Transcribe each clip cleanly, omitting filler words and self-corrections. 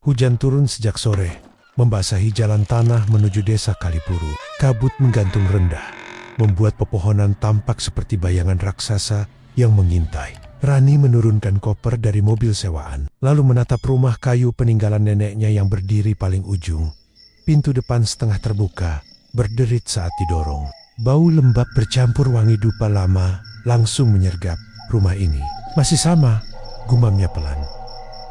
Hujan turun sejak sore, membasahi jalan tanah menuju desa Kalipuru. Kabut menggantung rendah, membuat pepohonan tampak seperti bayangan raksasa yang mengintai. Rani menurunkan koper dari mobil sewaan, lalu menatap rumah kayu peninggalan neneknya yang berdiri paling ujung. Pintu depan setengah terbuka, berderit saat didorong. Bau lembab bercampur wangi dupa lama langsung menyergap rumah ini. Masih sama, gumamnya pelan.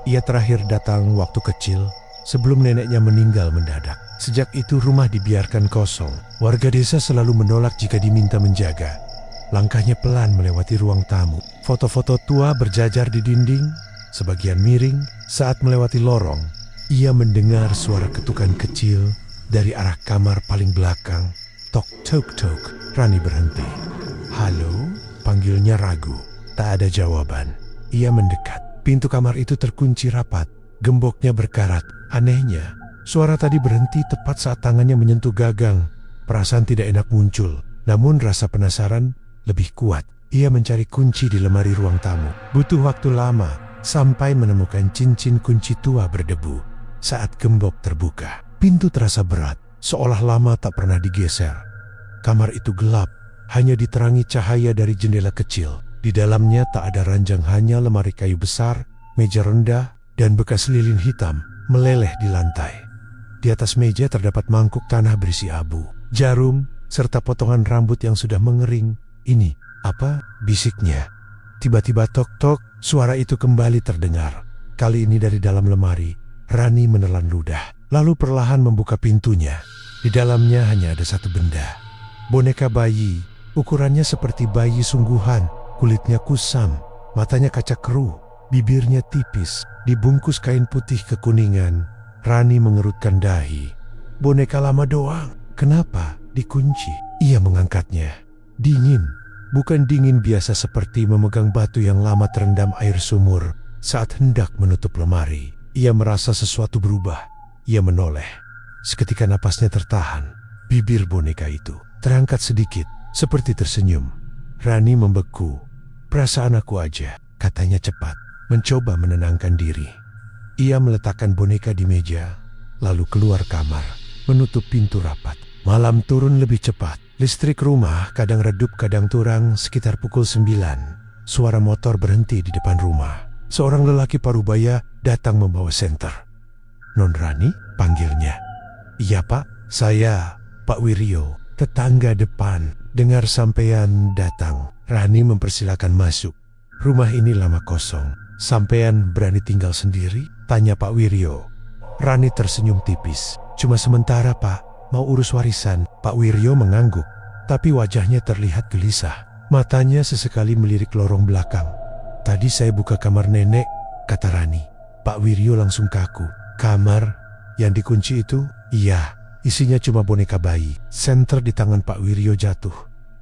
Ia terakhir datang waktu kecil, sebelum neneknya meninggal mendadak. Sejak itu rumah dibiarkan kosong. Warga desa selalu menolak jika diminta menjaga. Langkahnya pelan melewati ruang tamu. Foto-foto tua berjajar di dinding, sebagian miring. Saat melewati lorong, ia mendengar suara ketukan kecil dari arah kamar paling belakang. Tok tok tok. Rani berhenti. Halo, panggilnya ragu. Tak ada jawaban. Ia mendekat. Pintu kamar itu terkunci rapat, gemboknya berkarat. Anehnya, suara tadi berhenti tepat saat tangannya menyentuh gagang. Perasaan tidak enak muncul, namun rasa penasaran lebih kuat. Ia mencari kunci di lemari ruang tamu. Butuh waktu lama sampai menemukan cincin kunci tua berdebu. Saat gembok terbuka, pintu terasa berat, seolah lama tak pernah digeser. Kamar itu gelap, hanya diterangi cahaya dari jendela kecil. Di dalamnya tak ada ranjang, hanya lemari kayu besar, meja rendah, dan bekas lilin hitam meleleh di lantai. Di atas meja terdapat mangkuk tanah berisi abu, jarum, serta potongan rambut yang sudah mengering. Ini apa? Bisiknya. Tiba-tiba tok-tok, suara itu kembali terdengar. Kali ini dari dalam lemari. Rani menelan ludah, lalu perlahan membuka pintunya. Di dalamnya hanya ada satu benda. Boneka bayi, ukurannya seperti bayi sungguhan. Kulitnya kusam, matanya kaca keruh, bibirnya tipis, dibungkus kain putih kekuningan. Rani mengerutkan dahi. Boneka lama doang. Kenapa dikunci? Ia mengangkatnya. Dingin, bukan dingin biasa seperti memegang batu yang lama terendam air sumur. Saat hendak menutup lemari, ia merasa sesuatu berubah. Ia menoleh. Seketika napasnya tertahan. Bibir boneka itu terangkat sedikit, seperti tersenyum. Rani membeku. Perasaan aku aja, katanya cepat, mencoba menenangkan diri. Ia meletakkan boneka di meja, lalu keluar kamar, menutup pintu rapat. Malam turun lebih cepat. Listrik rumah kadang redup kadang turang. Sekitar pukul 9, suara motor berhenti di depan rumah. Seorang lelaki parubaya datang membawa senter. Non Rani, panggilnya. Iya pak, saya Pak Wiryo, tetangga depan. Dengar sampean datang. Rani mempersilakan masuk. Rumah ini lama kosong. Sampean berani tinggal sendiri? Tanya Pak Wiryo. Rani tersenyum tipis. Cuma sementara pak, mau urus warisan. Pak Wiryo mengangguk, tapi wajahnya terlihat gelisah. Matanya sesekali melirik lorong belakang. Tadi saya buka kamar nenek, kata Rani. Pak Wiryo langsung kaku. Kamar yang dikunci itu? Iya. Isinya cuma boneka bayi. Senter di tangan Pak Wiryo jatuh.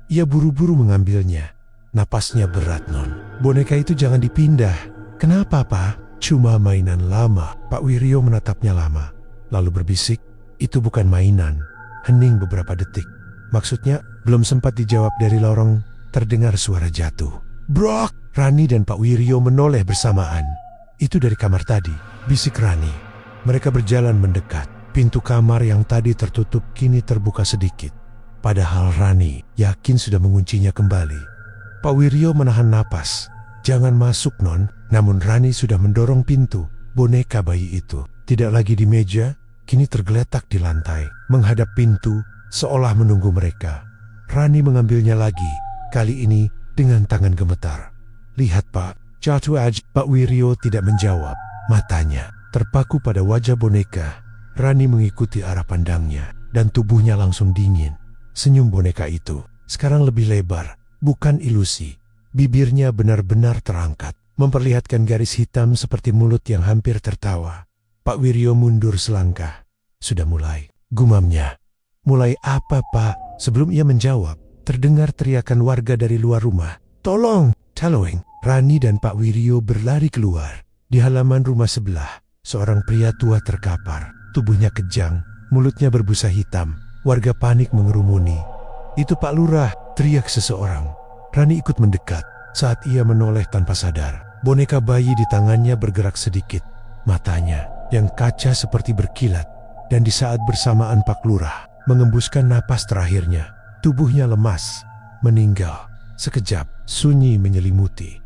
Ia buru-buru mengambilnya. Napasnya berat, non. Boneka itu jangan dipindah. Kenapa, Pak? Cuma mainan lama. Pak Wiryo menatapnya lama, lalu berbisik, itu bukan mainan. Hening beberapa detik. Maksudnya, belum sempat dijawab dari lorong, terdengar suara jatuh. Brok! Rani dan Pak Wiryo menoleh bersamaan. Itu dari kamar tadi, bisik Rani. Mereka berjalan mendekat. Pintu kamar yang tadi tertutup kini terbuka sedikit. Padahal Rani yakin sudah menguncinya kembali. Pak Wiryo menahan napas. Jangan masuk, non. Namun Rani sudah mendorong pintu. Boneka bayi itu tidak lagi di meja, kini tergeletak di lantai, menghadap pintu, seolah menunggu mereka. Rani mengambilnya lagi, kali ini dengan tangan gemetar. Lihat pak, jatuh aja. Pak Wiryo tidak menjawab. Matanya terpaku pada wajah boneka. Rani mengikuti arah pandangnya, dan tubuhnya langsung dingin. Senyum boneka itu sekarang lebih lebar, bukan ilusi. Bibirnya benar-benar terangkat, memperlihatkan garis hitam seperti mulut yang hampir tertawa. Pak Wiryo mundur selangkah. Sudah mulai, gumamnya. Mulai apa pak? Sebelum ia menjawab, terdengar teriakan warga dari luar rumah. Tolong! Tolong! Rani dan Pak Wiryo berlari keluar. Di halaman rumah sebelah, seorang pria tua terkapar. Tubuhnya kejang, mulutnya berbusa hitam. Warga panik mengerumuni. Itu Pak Lurah, teriak seseorang. Rani ikut mendekat. Saat ia menoleh tanpa sadar, boneka bayi di tangannya bergerak sedikit. Matanya yang kaca seperti berkilat. Dan di saat bersamaan Pak Lurah mengembuskan napas terakhirnya, tubuhnya lemas, meninggal. Sekejap, sunyi menyelimuti.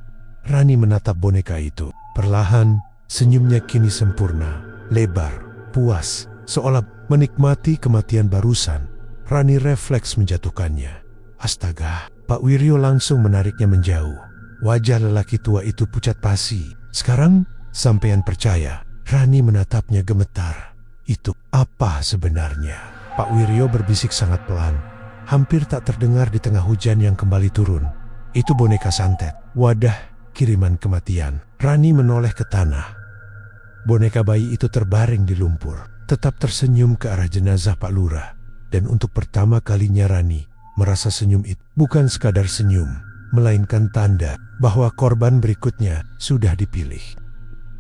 Rani menatap boneka itu. Perlahan, senyumnya kini sempurna, lebar, puas, seolah menikmati kematian barusan. Rani refleks menjatuhkannya. Astaga, Pak Wiryo langsung menariknya menjauh. Wajah lelaki tua itu pucat pasi. Sekarang, sampean percaya? Rani menatapnya gemetar. Itu apa sebenarnya? Pak Wiryo berbisik sangat pelan. Hampir tak terdengar di tengah hujan yang kembali turun. Itu boneka santet, wadah kiriman kematian. Rani menoleh ke tanah. Boneka bayi itu terbaring di lumpur, tetap tersenyum ke arah jenazah Pak Lurah. Dan untuk pertama kalinya Rani merasa senyum itu bukan sekadar senyum, melainkan tanda bahwa korban berikutnya sudah dipilih.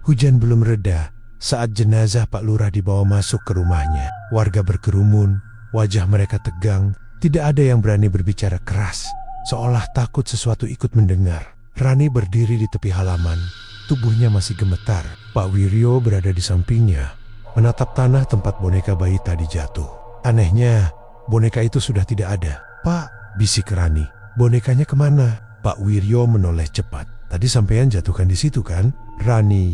Hujan belum reda saat jenazah Pak Lurah dibawa masuk ke rumahnya. Warga berkerumun, wajah mereka tegang. Tidak ada yang berani berbicara keras, seolah takut sesuatu ikut mendengar. Rani berdiri di tepi halaman, tubuhnya masih gemetar. Pak Wiryo berada di sampingnya, menatap tanah tempat boneka bayi tadi jatuh. Anehnya, boneka itu sudah tidak ada. Pak, bisik Rani, bonekanya kemana? Pak Wiryo menoleh cepat. Tadi sampean jatuhkan di situ kan? Rani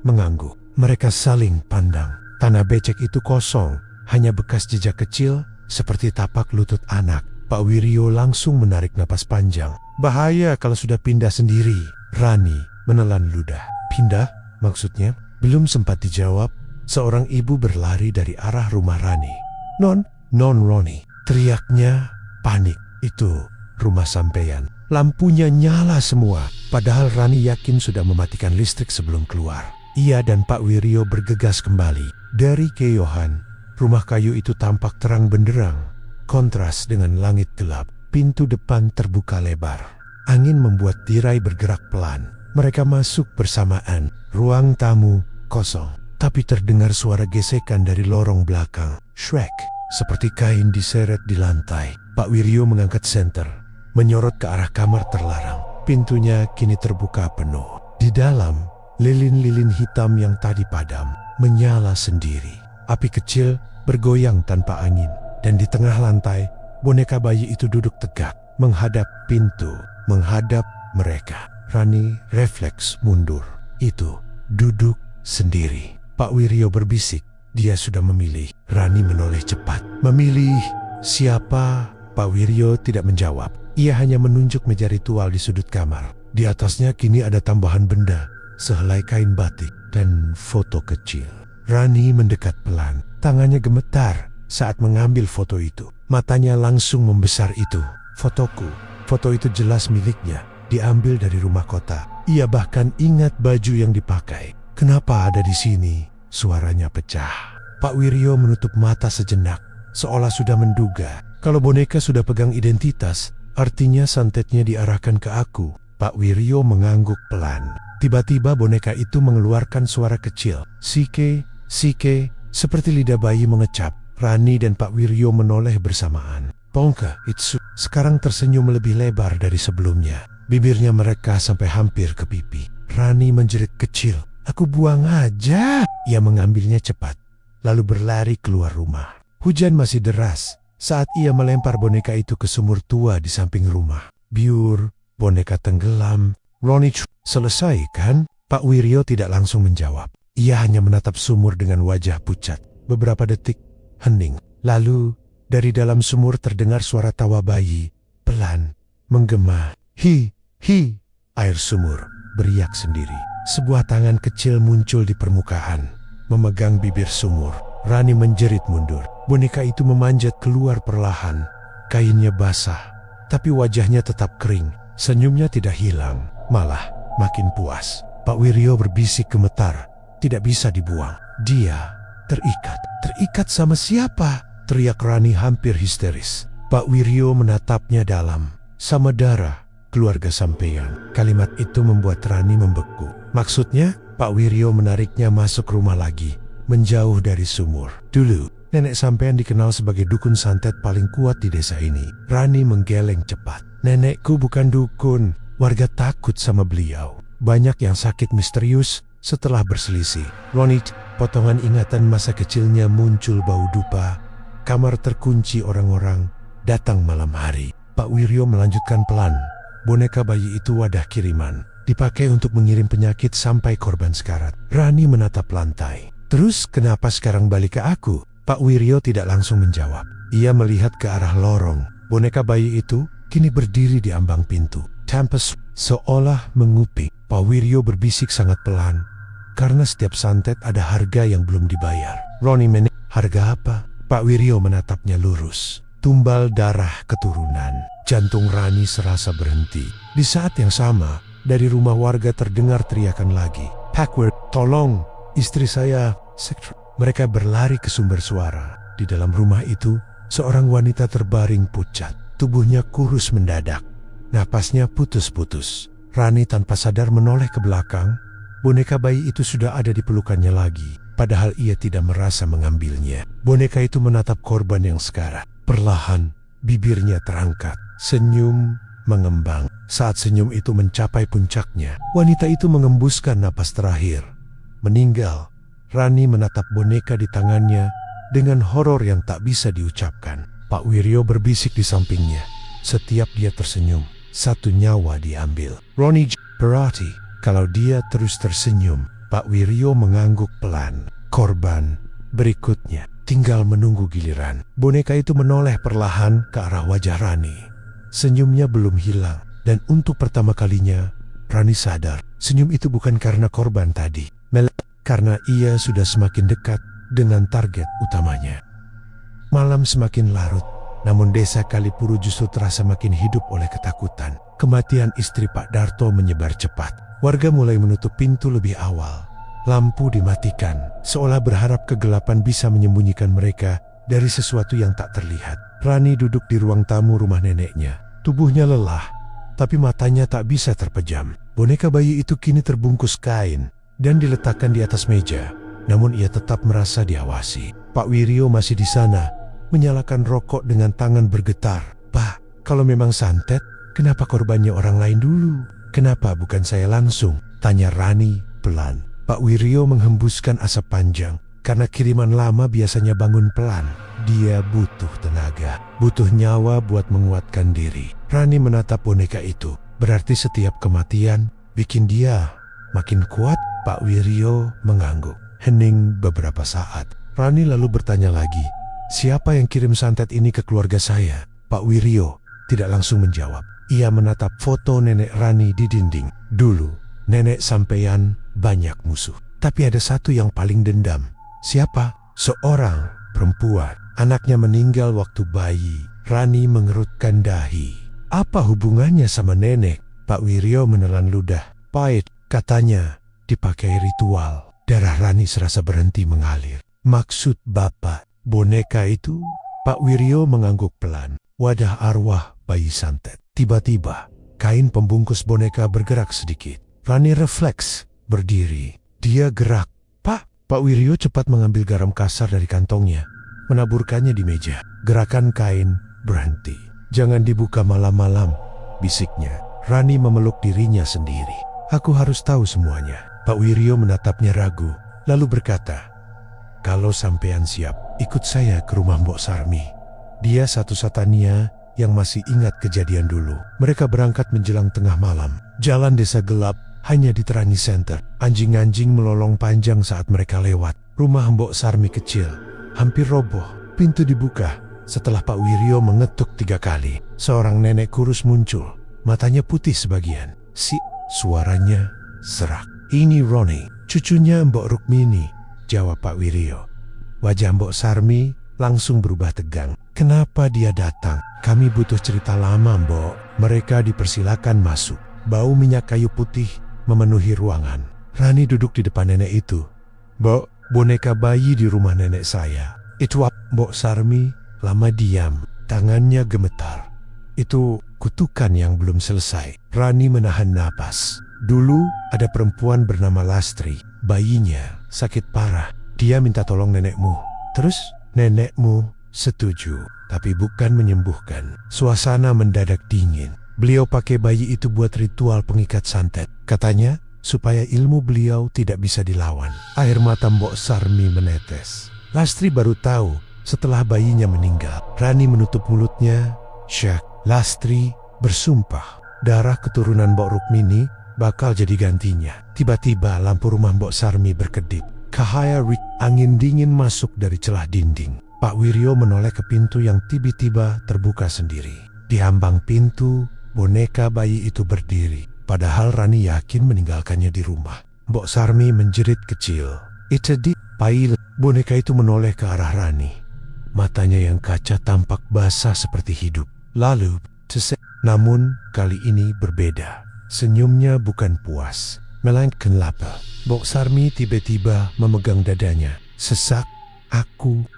mengangguk. Mereka saling pandang. Tanah becek itu kosong, hanya bekas jejak kecil seperti tapak lutut anak. Pak Wiryo langsung menarik napas panjang. Bahaya kalau sudah pindah sendiri. Rani menelan ludah. Pindah? Maksudnya? Belum sempat dijawab, seorang ibu berlari dari arah rumah Rani. Non Roni, teriaknya panik. Itu rumah sampean. Lampunya nyala semua, padahal Rani yakin sudah mematikan listrik sebelum keluar. Ia dan Pak Wiryo bergegas kembali. Dari keyohan, rumah kayu itu tampak terang benderang, kontras dengan langit gelap. Pintu depan terbuka lebar. Angin membuat tirai bergerak pelan. Mereka masuk bersamaan. Ruang tamu kosong, tapi terdengar suara gesekan dari lorong belakang. Shrek, seperti kain diseret di lantai. Pak Wiryo mengangkat senter, menyorot ke arah kamar terlarang. Pintunya kini terbuka penuh. Di dalam, lilin-lilin hitam yang tadi padam menyala sendiri. Api kecil bergoyang tanpa angin, dan di tengah lantai, boneka bayi itu duduk tegak, menghadap pintu, menghadap mereka. Rani refleks mundur. Itu duduk sendiri. Pak Wiryo berbisik, dia sudah memilih. Rani menoleh cepat. Memilih siapa? Pak Wiryo tidak menjawab. Ia hanya menunjuk meja ritual di sudut kamar. Di atasnya kini ada tambahan benda, sehelai kain batik dan foto kecil. Rani mendekat pelan. Tangannya gemetar saat mengambil foto itu. Matanya langsung membesar. Itu fotoku. Foto itu jelas miliknya, diambil dari rumah kota. Ia bahkan ingat baju yang dipakai. Kenapa ada di sini? Suaranya pecah. Pak Wiryo menutup mata sejenak, seolah sudah menduga. Kalau boneka sudah pegang identitas, artinya santetnya diarahkan ke aku. Pak Wiryo mengangguk pelan. Tiba-tiba boneka itu mengeluarkan suara kecil. Sike, sike, seperti lidah bayi mengecap. Rani dan Pak Wiryo menoleh bersamaan. Pongka, Itsu, sekarang tersenyum lebih lebar dari sebelumnya. Bibirnya mereka sampai hampir ke pipi. Rani menjerit kecil. Aku buang aja. Ia mengambilnya cepat, lalu berlari keluar rumah. Hujan masih deras saat ia melempar boneka itu ke sumur tua di samping rumah. Biur, boneka tenggelam. Roni, selesai kan? Pak Wiryo tidak langsung menjawab. Ia hanya menatap sumur dengan wajah pucat. Beberapa detik, hening. Lalu, dari dalam sumur terdengar suara tawa bayi, pelan, menggema. Hi, hi. Air sumur beriak sendiri. Sebuah tangan kecil muncul di permukaan, memegang bibir sumur. Rani menjerit mundur. Boneka itu memanjat keluar perlahan. Kainnya basah, tapi wajahnya tetap kering. Senyumnya tidak hilang, malah makin puas. Pak Wiryo berbisik gemetar. Tidak bisa dibuang. Dia terikat. Terikat sama siapa? Teriak Rani hampir histeris. Pak Wiryo menatapnya dalam. Sama darah, keluarga sampean. Kalimat itu membuat Rani membeku. Maksudnya, Pak Wiryo menariknya masuk rumah lagi, menjauh dari sumur. Dulu, nenek sampean dikenal sebagai dukun santet paling kuat di desa ini. Rani menggeleng cepat. Nenekku bukan dukun. Warga takut sama beliau. Banyak yang sakit misterius setelah berselisih. Roni, Potongan ingatan masa kecilnya muncul bau dupa. Kamar terkunci orang-orang. Datang malam hari. Pak Wiryo melanjutkan pelan. Boneka bayi itu wadah kiriman. Dipakai untuk mengirim penyakit sampai korban sekarat. Rani menatap lantai. Terus kenapa sekarang balik ke aku? Pak Wiryo tidak langsung menjawab. Ia melihat ke arah lorong. Boneka bayi itu kini berdiri di ambang pintu. Tempest seolah mengupik. Pak Wiryo berbisik sangat pelan. Karena setiap santet ada harga yang belum dibayar. Ronnie harga apa? Pak Wiryo menatapnya lurus. Tumbal darah keturunan. Jantung Rani serasa berhenti. Di saat yang sama, dari rumah warga terdengar teriakan lagi. Packard, tolong, istri saya. Mereka berlari ke sumber suara. Di dalam rumah itu, seorang wanita terbaring pucat. Tubuhnya kurus mendadak. Napasnya putus-putus. Rani tanpa sadar menoleh ke belakang. Boneka bayi itu sudah ada di pelukannya lagi. Padahal ia tidak merasa mengambilnya. Boneka itu menatap korban yang sekarat. Perlahan, bibirnya terangkat. Senyum mengembang. Saat senyum itu mencapai puncaknya, wanita itu mengembuskan napas terakhir. Meninggal. Rani menatap boneka di tangannya dengan horor yang tak bisa diucapkan. Pak Wiryo berbisik di sampingnya. Setiap dia tersenyum, satu nyawa diambil. Ronnie berarti kalau dia terus tersenyum, Pak Wiryo mengangguk pelan. Korban berikutnya tinggal menunggu giliran. Boneka itu menoleh perlahan ke arah wajah Rani. Senyumnya belum hilang. Dan untuk pertama kalinya, Rani sadar senyum itu bukan karena korban tadi. Karena ia sudah semakin dekat dengan target utamanya. Malam semakin larut, namun desa Kalipuru justru terasa makin hidup oleh ketakutan. Kematian istri Pak Darto menyebar cepat. Warga mulai menutup pintu lebih awal. Lampu dimatikan, seolah berharap kegelapan bisa menyembunyikan mereka dari sesuatu yang tak terlihat. Rani duduk di ruang tamu rumah neneknya. Tubuhnya lelah, tapi matanya tak bisa terpejam. Boneka bayi itu kini terbungkus kain dan diletakkan di atas meja. Namun ia tetap merasa diawasi. Pak Wiryo masih di sana, menyalakan rokok dengan tangan bergetar. Pak, kalau memang santet, kenapa korbannya orang lain dulu? Kenapa bukan saya langsung? Tanya Rani pelan. Pak Wiryo menghembuskan asap panjang. Karena kiriman lama biasanya bangun pelan. Dia butuh tenaga, butuh nyawa buat menguatkan diri. Rani menatap boneka itu. Berarti setiap kematian bikin dia makin kuat. Pak Wiryo mengangguk. Hening beberapa saat. Rani lalu bertanya lagi, siapa yang kirim santet ini ke keluarga saya? Pak Wiryo tidak langsung menjawab. Ia menatap foto nenek Rani di dinding. Dulu, nenek sampean banyak musuh. Tapi ada satu yang paling dendam. Siapa? Seorang perempuan. Anaknya meninggal waktu bayi. Rani mengerutkan dahi. Apa hubungannya sama nenek? Pak Wiryo menelan ludah. Pahit, katanya dipakai ritual. Darah Rani serasa berhenti mengalir. Maksud Bapak, boneka itu? Pak Wiryo mengangguk pelan. Wadah arwah bayi santet. Tiba-tiba, kain pembungkus boneka bergerak sedikit. Rani refleks, berdiri. Dia gerak. Pak Wiryo cepat mengambil garam kasar dari kantongnya, menaburkannya di meja. Gerakan kain berhenti. Jangan dibuka malam-malam, bisiknya. Rani memeluk dirinya sendiri. Aku harus tahu semuanya. Pak Wiryo menatapnya ragu, lalu berkata, kalau sampean siap, ikut saya ke rumah Mbok Sarmi. Dia satu-satunya yang masih ingat kejadian dulu. Mereka berangkat menjelang tengah malam. Jalan desa gelap, hanya diterangi senter. Anjing-anjing melolong panjang saat mereka lewat. Rumah Mbok Sarmi kecil, hampir roboh. Pintu dibuka. Setelah Pak Wiryo mengetuk 3 kali, seorang nenek kurus muncul. Matanya putih sebagian. Suaranya serak. Ini Ronnie, cucunya Mbok Rukmini, jawab Pak Wiryo. Wajah Mbok Sarmi langsung berubah tegang. Kenapa dia datang? Kami butuh cerita lama, Mbok. Mereka dipersilakan masuk. Bau minyak kayu putih memenuhi ruangan. Rani duduk di depan nenek itu. Mbok, boneka bayi di rumah nenek saya. Itu Mbok Sarmi lama diam. Tangannya gemetar. Itu kutukan yang belum selesai. Rani menahan napas. Dulu ada perempuan bernama Lastri. Bayinya sakit parah. Dia minta tolong nenekmu. Terus nenekmu setuju, tapi bukan menyembuhkan. Suasana mendadak dingin. Beliau pakai bayi itu buat ritual pengikat santet. Katanya supaya ilmu beliau tidak bisa dilawan. Air mata Mbok Sarmi menetes. Lastri baru tahu setelah bayinya meninggal. Rani menutup mulutnya. Syak, Lastri bersumpah darah keturunan Mbok Rukmini bakal jadi gantinya. Tiba-tiba lampu rumah Mbok Sarmi berkedip. Cahaya angin dingin masuk dari celah dinding. Pak Wiryo menoleh ke pintu yang tiba-tiba terbuka sendiri. Di ambang pintu, boneka bayi itu berdiri. Padahal Rani yakin meninggalkannya di rumah. Mbok Sarmi menjerit kecil. Itu di pail. Boneka itu menoleh ke arah Rani. Matanya yang kaca tampak basah seperti hidup. Lalu, namun kali ini berbeda. Senyumnya bukan puas, melainkan lapar. Mbok Sarmi tiba-tiba memegang dadanya. Sesak,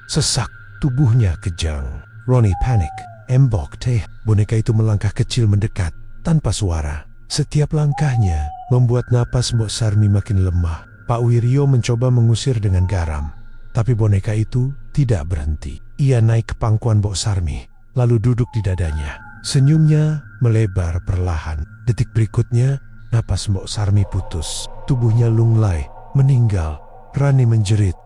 sesak. Tubuhnya kejang. Ronnie panik. Embok teh. Boneka itu melangkah kecil mendekat, tanpa suara. Setiap langkahnya membuat napas Mbok Sarmi makin lemah. Pak Wiryo mencoba mengusir dengan garam. Tapi boneka itu tidak berhenti. Ia naik ke pangkuan Mbok Sarmi, lalu duduk di dadanya. Senyumnya melebar perlahan. Detik berikutnya, napas Mbok Sarmi putus. Tubuhnya lunglai, meninggal. Rani menjerit.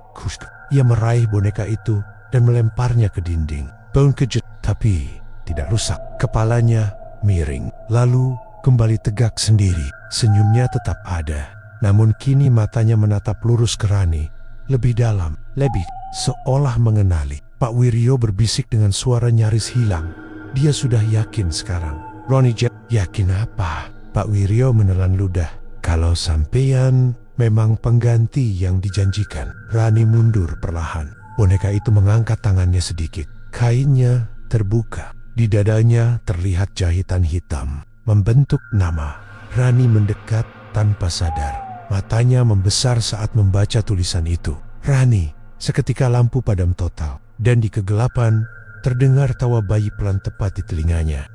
Ia meraih boneka itu dan melemparnya ke dinding. Bone kejut, tapi tidak rusak. Kepalanya miring, lalu kembali tegak sendiri. Senyumnya tetap ada, namun kini matanya menatap lurus ke Rani. Lebih dalam, lebih seolah mengenali. Pak Wiryo berbisik dengan suara nyaris hilang. Dia sudah yakin sekarang. Ronnie yakin apa? Pak Wiryo menelan ludah. Kalau sampean memang pengganti yang dijanjikan. Rani mundur perlahan. Boneka itu mengangkat tangannya sedikit. Kainnya terbuka. Di dadanya terlihat jahitan hitam, membentuk nama. Rani mendekat tanpa sadar. Matanya membesar saat membaca tulisan itu. Rani, seketika lampu padam total. Dan di kegelapan, terdengar tawa bayi pelan tepat di telinganya.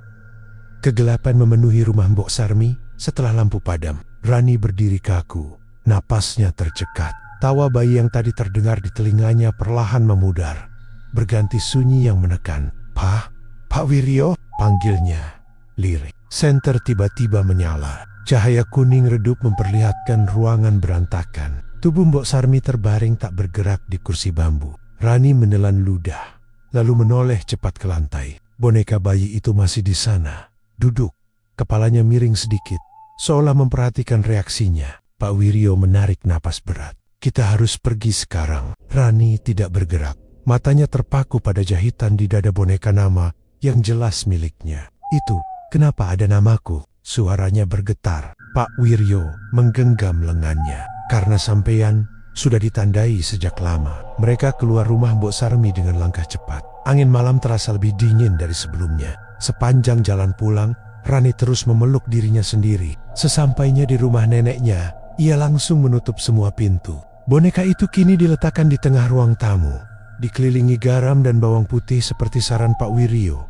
Kegelapan memenuhi rumah Mbok Sarmi setelah lampu padam. Rani berdiri kaku. Napasnya tercekat. Tawa bayi yang tadi terdengar di telinganya perlahan memudar. Berganti sunyi yang menekan. Pak Wiryo, panggilnya. Lirik. Senter tiba-tiba menyala. Cahaya kuning redup memperlihatkan ruangan berantakan. Tubuh Mbok Sarmi terbaring tak bergerak di kursi bambu. Rani menelan ludah, lalu menoleh cepat ke lantai. Boneka bayi itu masih di sana, duduk. Kepalanya miring sedikit, seolah memperhatikan reaksinya. Pak Wiryo menarik napas berat. Kita harus pergi sekarang. Rani tidak bergerak. Matanya terpaku pada jahitan di dada boneka nama yang jelas miliknya. Itu, kenapa ada namaku? Suaranya bergetar. Pak Wiryo menggenggam lengannya. Karena sampean sudah ditandai sejak lama. Mereka keluar rumah Mbok Sarmi dengan langkah cepat. Angin malam terasa lebih dingin dari sebelumnya. Sepanjang jalan pulang, Rani terus memeluk dirinya sendiri. Sesampainya di rumah neneknya, ia langsung menutup semua pintu. Boneka itu kini diletakkan di tengah ruang tamu, dikelilingi garam dan bawang putih seperti saran Pak Wiryo.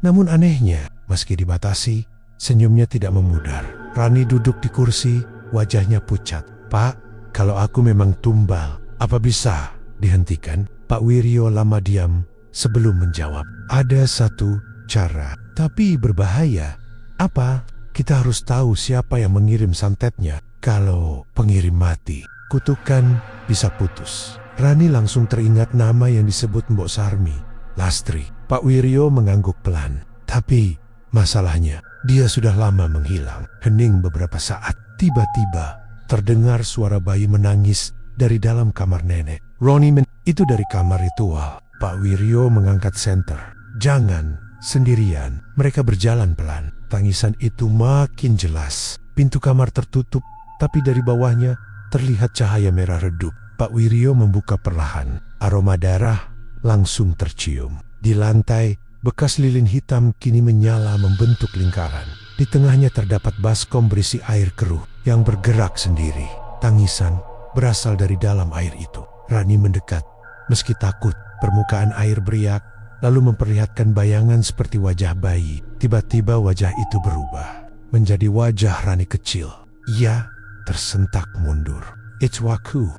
Namun anehnya, meski dibatasi, senyumnya tidak memudar. Rani duduk di kursi, wajahnya pucat. Pak, kalau aku memang tumbal, apa bisa dihentikan? Pak Wiryo lama diam sebelum menjawab. Ada satu cara, tapi berbahaya. Apa? Kita harus tahu siapa yang mengirim santetnya. Kalau pengirim mati, kutukan bisa putus. Rani langsung teringat nama yang disebut Mbok Sarmi, Lastri. Pak Wiryo mengangguk pelan. Tapi masalahnya, dia sudah lama menghilang. Hening beberapa saat. Tiba-tiba terdengar suara bayi menangis dari dalam kamar nenek. Ronnie itu dari kamar ritual. Pak Wiryo mengangkat senter. Jangan sendirian. Mereka berjalan pelan. Tangisan itu makin jelas. Pintu kamar tertutup, tapi dari bawahnya terlihat cahaya merah redup. Pak Wiryo membuka perlahan. Aroma darah langsung tercium. Di lantai, bekas lilin hitam kini menyala membentuk lingkaran. Di tengahnya terdapat baskom berisi air keruh yang bergerak sendiri. Tangisan berasal dari dalam air itu. Rani mendekat. Meski takut, permukaan air beriak, lalu memperlihatkan bayangan seperti wajah bayi. Tiba-tiba wajah itu berubah menjadi wajah Rani kecil. Ia tersentak mundur. It's waktu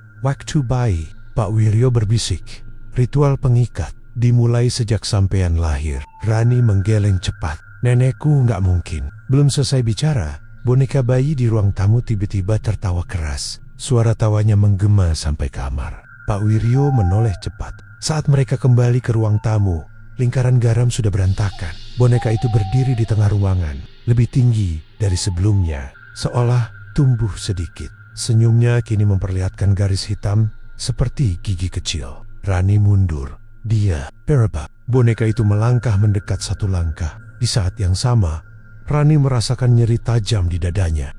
bayi. Pak Wiryo berbisik. Ritual pengikat dimulai sejak sampean lahir. Rani menggeleng cepat. Nenekku nggak mungkin. Belum selesai bicara, Boneka bayi di ruang tamu tiba-tiba tertawa keras. Suara tawanya menggema sampai kamar. Pak Wiryo menoleh cepat. Saat mereka kembali ke ruang tamu, lingkaran garam sudah berantakan. Boneka itu berdiri di tengah ruangan, lebih tinggi dari sebelumnya, seolah tumbuh sedikit. Senyumnya kini memperlihatkan garis hitam seperti gigi kecil. Rani mundur. Dia berebak. Boneka itu melangkah mendekat satu langkah. Di saat yang sama, Rani merasakan nyeri tajam di dadanya.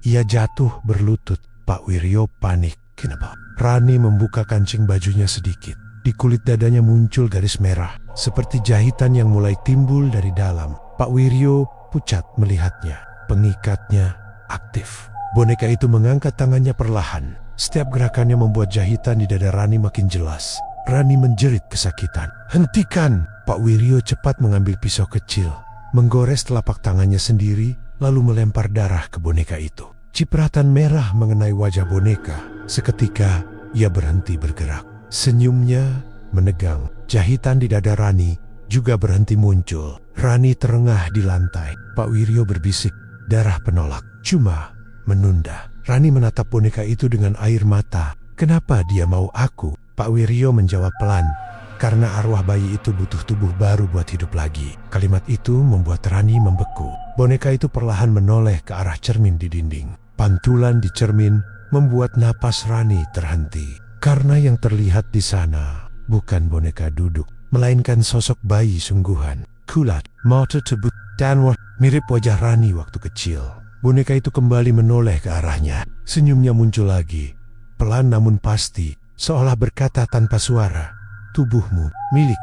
Ia jatuh berlutut. Pak Wiryo panik. Kenapa? Rani membuka kancing bajunya sedikit. Di kulit dadanya muncul garis merah, seperti jahitan yang mulai timbul dari dalam. Pak Wiryo pucat melihatnya. Pengikatnya aktif. Boneka itu mengangkat tangannya perlahan. Setiap gerakannya membuat jahitan di dada Rani makin jelas. Rani menjerit kesakitan. "Hentikan!" Pak Wiryo cepat mengambil pisau kecil, menggores telapak tangannya sendiri, lalu melempar darah ke boneka itu. Cipratan merah mengenai wajah boneka. Seketika, ia berhenti bergerak. Senyumnya menegang. Jahitan di dada Rani juga berhenti muncul. Rani terengah di lantai. Pak Wiryo berbisik, "Darah penolak." Cuma menunda. Rani menatap boneka itu dengan air mata. "Kenapa dia mau aku?" Pak Wiryo menjawab pelan, "Karena arwah bayi itu butuh tubuh baru buat hidup lagi." Kalimat itu membuat Rani membeku. Boneka itu perlahan menoleh ke arah cermin di dinding. Pantulan di cermin membuat napas Rani terhenti. Karena yang terlihat di sana bukan boneka duduk, melainkan sosok bayi sungguhan. Kulat, mata tebut, dan mirip wajah Rani waktu kecil. Boneka itu kembali menoleh ke arahnya. Senyumnya muncul lagi, pelan namun pasti, seolah berkata tanpa suara, "Tubuhmu milik."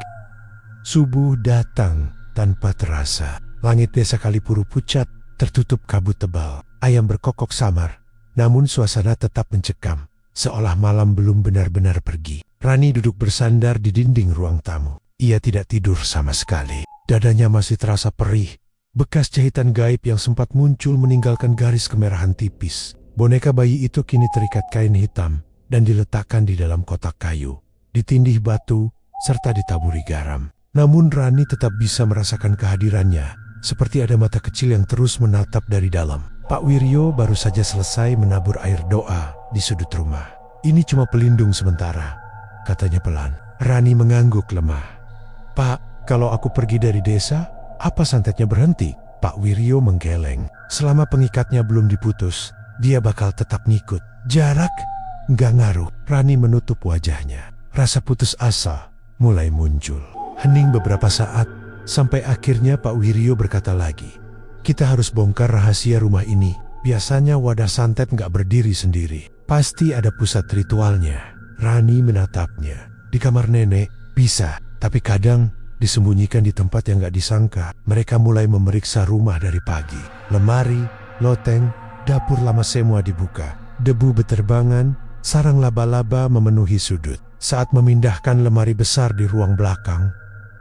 Subuh datang tanpa terasa. Langit desa Kalipuru pucat, tertutup kabut tebal. Ayam berkokok samar, namun suasana tetap mencekam, seolah malam belum benar-benar pergi. Rani duduk bersandar di dinding ruang tamu. Ia tidak tidur sama sekali. Dadanya masih terasa perih. Bekas jahitan gaib yang sempat muncul meninggalkan garis kemerahan tipis. Boneka bayi itu kini terikat kain hitam dan diletakkan di dalam kotak kayu, ditindih batu, serta ditaburi garam. Namun Rani tetap bisa merasakan kehadirannya, seperti ada mata kecil yang terus menatap dari dalam. Pak Wiryo baru saja selesai menabur air doa di sudut rumah. "Ini cuma pelindung sementara," katanya pelan. Rani mengangguk lemah. "Pak, kalau aku pergi dari desa, apa santetnya berhenti?" Pak Wiryo menggeleng. Selama pengikatnya belum diputus, dia bakal tetap ngikut. Jarak nggak ngaruh. Rani menutup wajahnya. Rasa putus asa mulai muncul. Hening beberapa saat, sampai akhirnya Pak Wiryo berkata lagi, "Kita harus bongkar rahasia rumah ini. Biasanya wadah santet nggak berdiri sendiri. Pasti ada pusat ritualnya." Rani menatapnya. "Di kamar nenek bisa, tapi kadang disembunyikan di tempat yang nggak disangka." Mereka mulai memeriksa rumah dari pagi. Lemari, loteng, dapur lama semua dibuka. Debu beterbangan, sarang laba-laba memenuhi sudut. Saat memindahkan lemari besar di ruang belakang,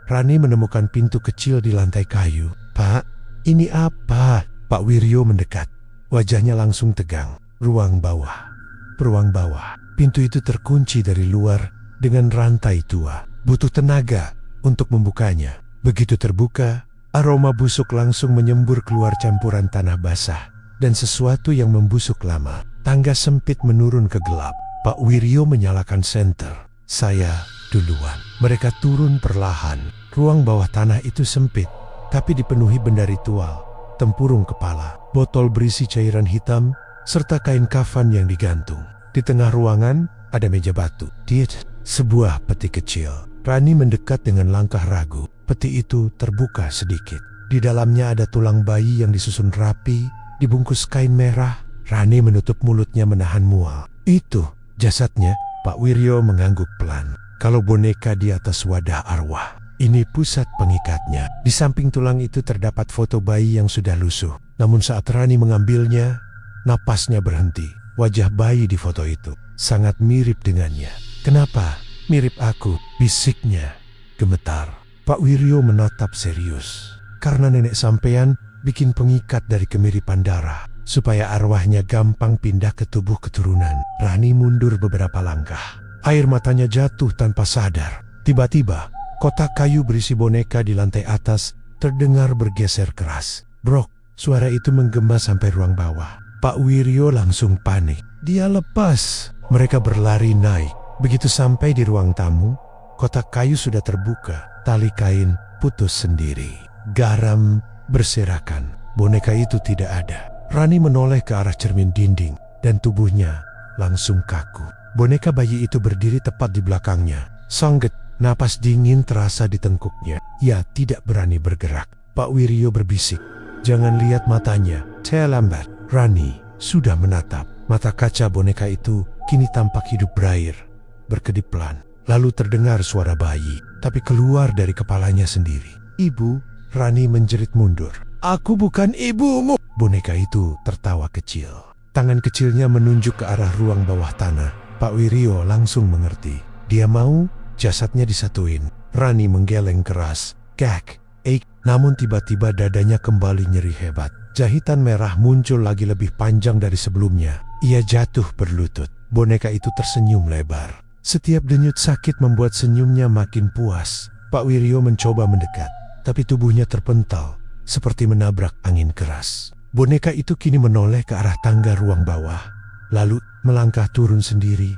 Rani menemukan pintu kecil di lantai kayu. "Pak, ini apa?" Pak Wiryo mendekat. Wajahnya langsung tegang. Ruang bawah. Pintu itu terkunci dari luar dengan rantai tua. Butuh tenaga untuk membukanya. Begitu terbuka, aroma busuk langsung menyembur keluar campuran tanah basah dan sesuatu yang membusuk lama. Tangga sempit menurun ke gelap. Pak Wiryo menyalakan senter. "Saya duluan." Mereka turun perlahan. Ruang bawah tanah itu sempit, tapi dipenuhi benda ritual. Tempurung kepala, botol berisi cairan hitam, serta kain kafan yang digantung. Di tengah ruangan ada meja batu. Sebuah peti kecil. Rani mendekat dengan langkah ragu. Peti itu terbuka sedikit. Di dalamnya ada tulang bayi yang disusun rapi, dibungkus kain merah. Rani menutup mulutnya menahan mual. "Itu jasadnya?" Pak Wiryo mengangguk pelan. "Kalau boneka di atas wadah arwah, ini pusat pengikatnya." Di samping tulang itu terdapat foto bayi yang sudah lusuh. Namun saat Rani mengambilnya, napasnya berhenti. Wajah bayi di foto itu sangat mirip dengannya. "Kenapa? Mirip aku," bisiknya gemetar. Pak Wiryo menatap serius. "Karena nenek sampean bikin pengikat dari kemiripan darah, supaya arwahnya gampang pindah ke tubuh keturunan." Rani mundur beberapa langkah. Air matanya jatuh tanpa sadar. Tiba-tiba, kotak kayu berisi boneka di lantai atas terdengar bergeser keras. "Brok!" Suara itu menggema sampai ruang bawah. Pak Wiryo langsung panik. Dia lepas. Mereka berlari naik. Begitu sampai di ruang tamu, kotak kayu sudah terbuka. Tali kain putus sendiri. Garam berserakan. Boneka itu tidak ada. Rani menoleh ke arah cermin dinding dan tubuhnya langsung kaku. Boneka bayi itu berdiri tepat di belakangnya. Songget, napas dingin terasa di tengkuknya. Ia tidak berani bergerak. Pak Wiryo berbisik, "Jangan lihat matanya, saya lambat." Rani sudah menatap. Mata kaca boneka itu kini tampak hidup berair, berkedip pelan. Lalu terdengar suara bayi, tapi keluar dari kepalanya sendiri. "Ibu," Rani menjerit mundur. "Aku bukan ibumu." Boneka itu tertawa kecil. Tangan kecilnya menunjuk ke arah ruang bawah tanah. Pak Wiryo langsung mengerti. Dia mau jasadnya disatuin. Rani menggeleng keras. "Gak, namun tiba-tiba dadanya kembali nyeri hebat. Jahitan merah muncul lagi lebih panjang dari sebelumnya. Ia jatuh berlutut. Boneka itu tersenyum lebar. Setiap denyut sakit membuat senyumnya makin puas. Pak Wiryo mencoba mendekat, tapi tubuhnya terpental, seperti menabrak angin keras. Boneka itu kini menoleh ke arah tangga ruang bawah, lalu melangkah turun sendiri,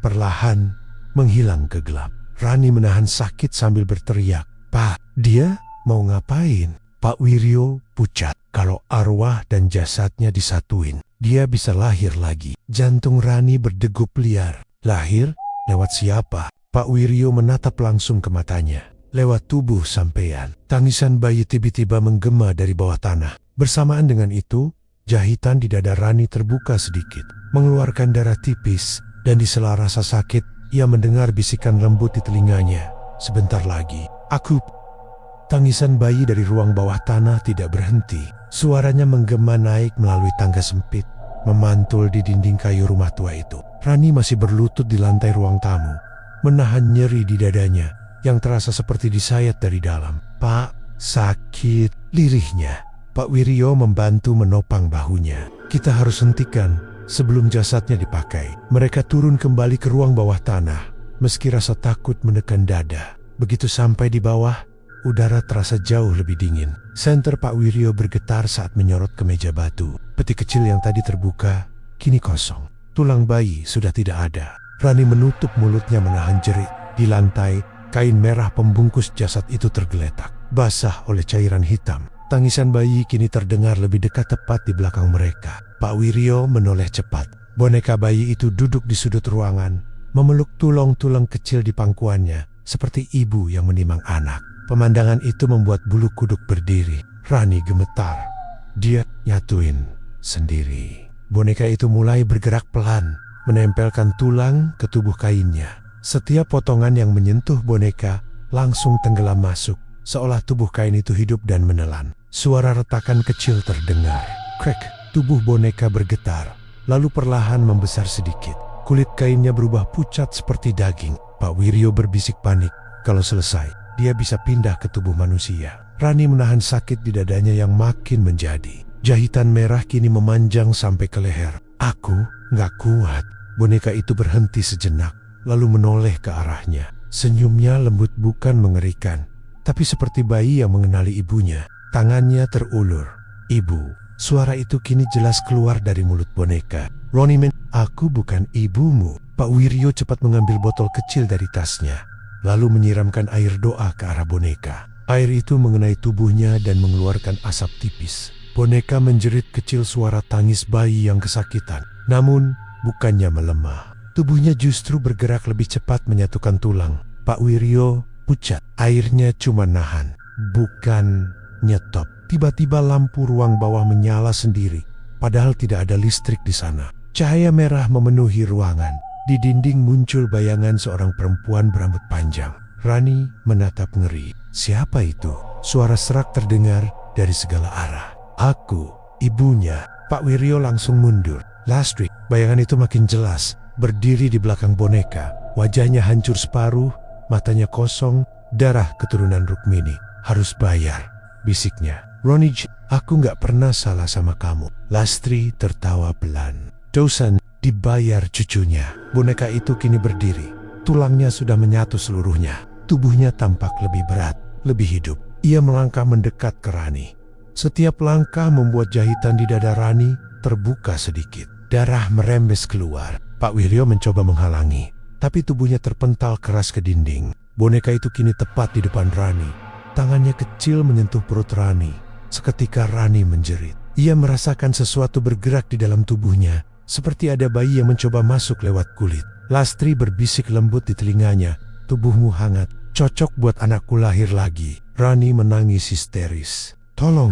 perlahan menghilang ke gelap. Rani menahan sakit sambil berteriak, "Pak, dia mau ngapain?" Pak Wiryo pucat. Kalau arwah dan jasadnya disatuin, dia bisa lahir lagi. Jantung Rani berdegup liar. Lahir? Lewat siapa? Pak Wiryo menatap langsung ke matanya. Lewat tubuh sampean. Tangisan bayi tiba-tiba menggema dari bawah tanah. Bersamaan dengan itu, jahitan di dada Rani terbuka sedikit, mengeluarkan darah tipis, dan di sela rasa sakit, ia mendengar bisikan lembut di telinganya. "Sebentar lagi, aku..." Tangisan bayi dari ruang bawah tanah tidak berhenti. Suaranya menggema naik melalui tangga sempit, memantul di dinding kayu rumah tua itu. Rani masih berlutut di lantai ruang tamu, menahan nyeri di dadanya yang terasa seperti disayat dari dalam. "Pak, sakit," lirihnya. Pak Wiryo membantu menopang bahunya. "Kita harus hentikan sebelum jasadnya dipakai." Mereka turun kembali ke ruang bawah tanah, meski rasa takut menekan dada. Begitu sampai di bawah, udara terasa jauh lebih dingin. Senter Pak Wiryo bergetar saat menyorot ke meja batu. Peti kecil yang tadi terbuka, kini kosong. Tulang bayi sudah tidak ada. Rani menutup mulutnya menahan jerit. Di lantai, kain merah pembungkus jasad itu tergeletak, basah oleh cairan hitam. Tangisan bayi kini terdengar lebih dekat tepat di belakang mereka. Pak Wiryo menoleh cepat. Boneka bayi itu duduk di sudut ruangan, memeluk tulang-tulang kecil di pangkuannya, seperti ibu yang menimang anak. Pemandangan itu membuat bulu kuduk berdiri. Rani gemetar. Dia nyatuin sendiri. Boneka itu mulai bergerak pelan, menempelkan tulang ke tubuh kainnya. Setiap potongan yang menyentuh boneka langsung tenggelam masuk, seolah tubuh kain itu hidup dan menelan. Suara retakan kecil terdengar. Krek, tubuh boneka bergetar, lalu perlahan membesar sedikit. Kulit kainnya berubah pucat seperti daging. Pak Wiryo berbisik panik. Kalau selesai, dia bisa pindah ke tubuh manusia. Rani menahan sakit di dadanya yang makin menjadi. Jahitan merah kini memanjang sampai ke leher. "Aku nggak kuat." Boneka itu berhenti sejenak, lalu menoleh ke arahnya. Senyumnya lembut bukan mengerikan, tapi seperti bayi yang mengenali ibunya. Tangannya terulur. "Ibu." Suara itu kini jelas keluar dari mulut boneka. "Roni, aku bukan ibumu." Pak Wiryo cepat mengambil botol kecil dari tasnya, lalu menyiramkan air doa ke arah boneka. Air itu mengenai tubuhnya dan mengeluarkan asap tipis. Boneka menjerit kecil suara tangis bayi yang kesakitan. Namun, bukannya melemah. Tubuhnya justru bergerak lebih cepat menyatukan tulang. Pak Wiryo pucat. Airnya cuma nahan, bukan nyetop. Tiba-tiba lampu ruang bawah menyala sendiri, padahal tidak ada listrik di sana. Cahaya merah memenuhi ruangan. Di dinding muncul bayangan seorang perempuan berambut panjang. Rani menatap ngeri. "Siapa itu?" Suara serak terdengar dari segala arah. "Aku, ibunya." Pak Wiryo langsung mundur. Lastri, bayangan itu makin jelas, berdiri di belakang boneka. Wajahnya hancur separuh, matanya kosong, darah keturunan Rukmini. "Harus bayar," bisiknya. "Ronij, aku nggak pernah salah sama kamu." Lastri tertawa pelan. "Dosan, dibayar cucunya." Boneka itu kini berdiri. Tulangnya sudah menyatu seluruhnya. Tubuhnya tampak lebih berat, lebih hidup. Ia melangkah mendekat ke Rani. Setiap langkah membuat jahitan di dada Rani terbuka sedikit. Darah merembes keluar. Pak Wiryo mencoba menghalangi, tapi tubuhnya terpental keras ke dinding. Boneka itu kini tepat di depan Rani. Tangannya kecil menyentuh perut Rani. Seketika Rani menjerit. Ia merasakan sesuatu bergerak di dalam tubuhnya, seperti ada bayi yang mencoba masuk lewat kulit. Lastri berbisik lembut di telinganya, "Tubuhmu hangat, cocok buat anakku lahir lagi." Rani menangis histeris. "Tolong,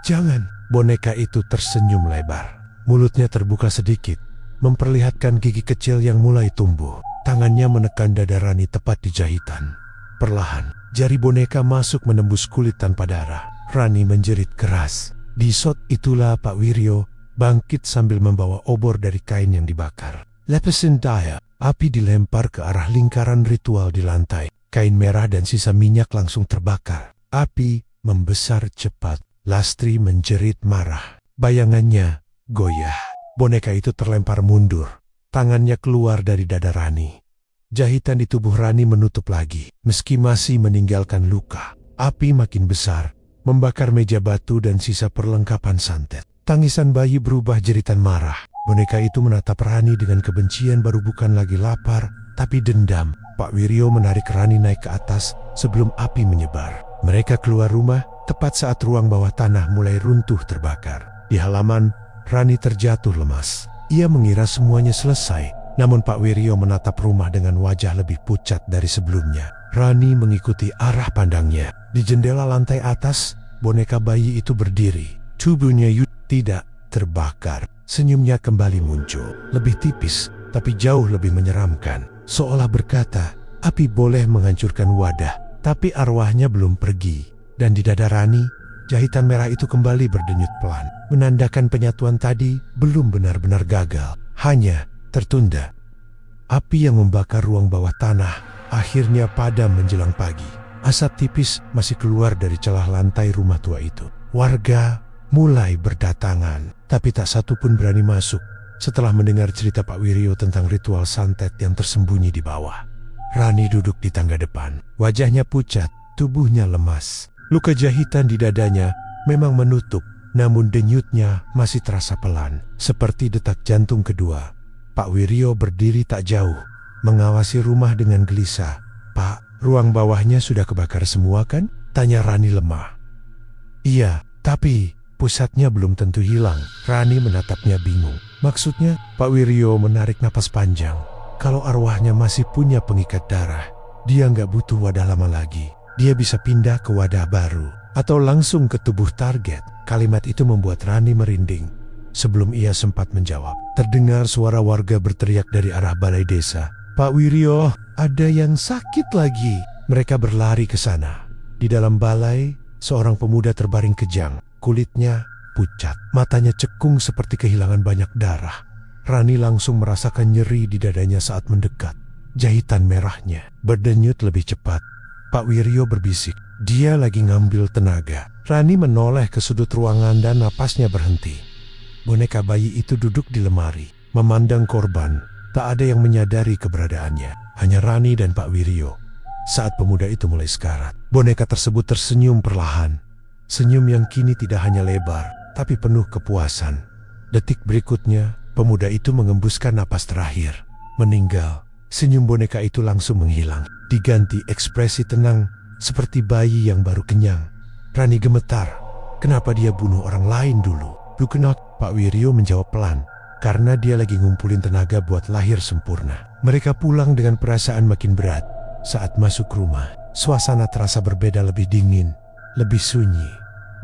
jangan." Boneka itu tersenyum lebar. Mulutnya terbuka sedikit, memperlihatkan gigi kecil yang mulai tumbuh. Tangannya menekan dada Rani tepat di jahitan. Perlahan, jari boneka masuk menembus kulit tanpa darah. Rani menjerit keras. Di shot itulah Pak Wiryo bangkit sambil membawa obor dari kain yang dibakar. Lepesin daya, api dilempar ke arah lingkaran ritual di lantai. Kain merah dan sisa minyak langsung terbakar. Api membesar cepat. Lastri menjerit marah. Bayangannya goyah. Boneka itu terlempar mundur. Tangannya keluar dari dada Rani. Jahitan di tubuh Rani menutup lagi. Meski masih meninggalkan luka, api makin besar, membakar meja batu dan sisa perlengkapan santet. Tangisan bayi berubah jeritan marah. Boneka itu menatap Rani dengan kebencian, baru bukan lagi lapar, tapi dendam. Pak Wiryo menarik Rani naik ke atas sebelum api menyebar. Mereka keluar rumah tepat saat ruang bawah tanah mulai runtuh terbakar. Di halaman, Rani terjatuh lemas. Ia mengira semuanya selesai, namun Pak Wiryo menatap rumah dengan wajah lebih pucat dari sebelumnya. Rani mengikuti arah pandangnya. Di jendela lantai atas, boneka bayi itu berdiri. Tubuhnya tidak terbakar. Senyumnya kembali muncul. Lebih tipis, tapi jauh lebih menyeramkan. Seolah berkata, api boleh menghancurkan wadah, tapi arwahnya belum pergi. Dan di dada Rani, jahitan merah itu kembali berdenyut pelan, menandakan penyatuan tadi belum benar-benar gagal, hanya tertunda. Api yang membakar ruang bawah tanah akhirnya padam menjelang pagi. Asap tipis masih keluar dari celah lantai rumah tua itu. Warga mulai berdatangan, tapi tak satu pun berani masuk setelah mendengar cerita Pak Wiryo tentang ritual santet yang tersembunyi di bawah. Rani duduk di tangga depan. Wajahnya pucat, tubuhnya lemas. Luka jahitan di dadanya memang menutup, namun denyutnya masih terasa pelan, seperti detak jantung kedua. Pak Wiryo berdiri tak jauh, mengawasi rumah dengan gelisah. "Pak, ruang bawahnya sudah kebakar semua kan?" tanya Rani lemah. "Iya, tapi pusatnya belum tentu hilang." Rani menatapnya bingung. Maksudnya? Pak Wiryo menarik napas panjang. Kalau arwahnya masih punya pengikat darah, dia nggak butuh wadah lama lagi. Dia bisa pindah ke wadah baru, atau langsung ke tubuh target. Kalimat itu membuat Rani merinding. Sebelum ia sempat menjawab, terdengar suara warga berteriak dari arah balai desa. "Pak Wiryo, ada yang sakit lagi." Mereka berlari ke sana. Di dalam balai, seorang pemuda terbaring kejang. Kulitnya pucat, matanya cekung seperti kehilangan banyak darah. Rani langsung merasakan nyeri di dadanya saat mendekat. Jahitan merahnya berdenyut lebih cepat. Pak Wiryo berbisik, dia lagi ngambil tenaga. Rani menoleh ke sudut ruangan dan napasnya berhenti. Boneka bayi itu duduk di lemari, memandang korban. Tak ada yang menyadari keberadaannya, hanya Rani dan Pak Wiryo. Saat pemuda itu mulai sekarat, boneka tersebut tersenyum perlahan. Senyum yang kini tidak hanya lebar, tapi penuh kepuasan. Detik berikutnya, pemuda itu mengembuskan napas terakhir. Meninggal. Senyum boneka itu langsung menghilang, diganti ekspresi tenang, seperti bayi yang baru kenyang. Rani gemetar. Kenapa dia bunuh orang lain dulu? "Bukan," Pak Wiryo menjawab pelan, "karena dia lagi ngumpulin tenaga buat lahir sempurna." Mereka pulang dengan perasaan makin berat. Saat masuk rumah, suasana terasa berbeda, lebih dingin, lebih sunyi.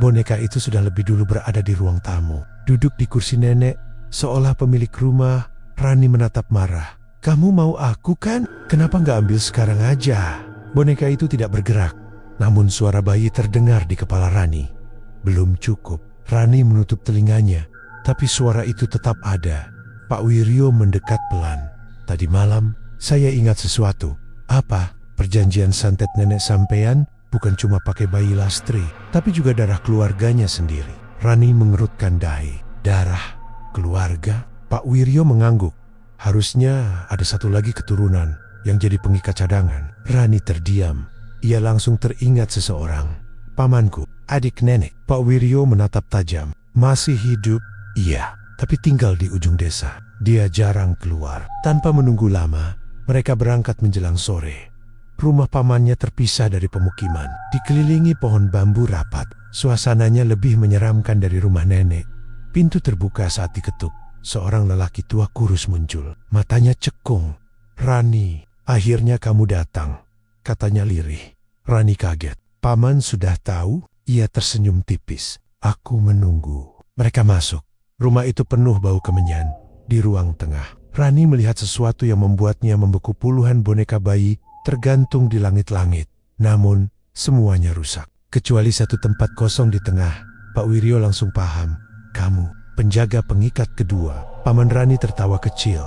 Boneka itu sudah lebih dulu berada di ruang tamu, duduk di kursi nenek, seolah pemilik rumah. Rani menatap marah. "Kamu mau aku kan? Kenapa nggak ambil sekarang aja?" Boneka itu tidak bergerak, namun suara bayi terdengar di kepala Rani. Belum cukup, Rani menutup telinganya, tapi suara itu tetap ada. Pak Wiryo mendekat pelan. "Tadi malam, saya ingat sesuatu." "Apa?" "Perjanjian santet nenek sampean bukan cuma pakai bayi Lastri, tapi juga darah keluarganya sendiri." Rani mengerutkan dahi. "Darah keluarga?" Pak Wiryo mengangguk. "Harusnya ada satu lagi keturunan yang jadi pengikat cadangan." Rani terdiam. Ia langsung teringat seseorang. Pamanku, adik nenek. Pak Wiryo menatap tajam. Masih hidup? Iya, tapi tinggal di ujung desa. Dia jarang keluar. Tanpa menunggu lama, mereka berangkat menjelang sore. Rumah pamannya terpisah dari pemukiman. Dikelilingi pohon bambu rapat. Suasananya lebih menyeramkan dari rumah nenek. Pintu terbuka saat diketuk. Seorang lelaki tua kurus muncul. Matanya cekung. "Rani, akhirnya kamu datang," katanya lirih. Rani kaget. "Paman sudah tahu?" Ia tersenyum tipis. "Aku menunggu." Mereka masuk. Rumah itu penuh bau kemenyan. Di ruang tengah, Rani melihat sesuatu yang membuatnya membeku. Puluhan boneka bayi tergantung di langit-langit. Namun, semuanya rusak. Kecuali satu tempat kosong di tengah. Pak Wiryo langsung paham. "Kamu, penjaga pengikat kedua." Paman Rani tertawa kecil.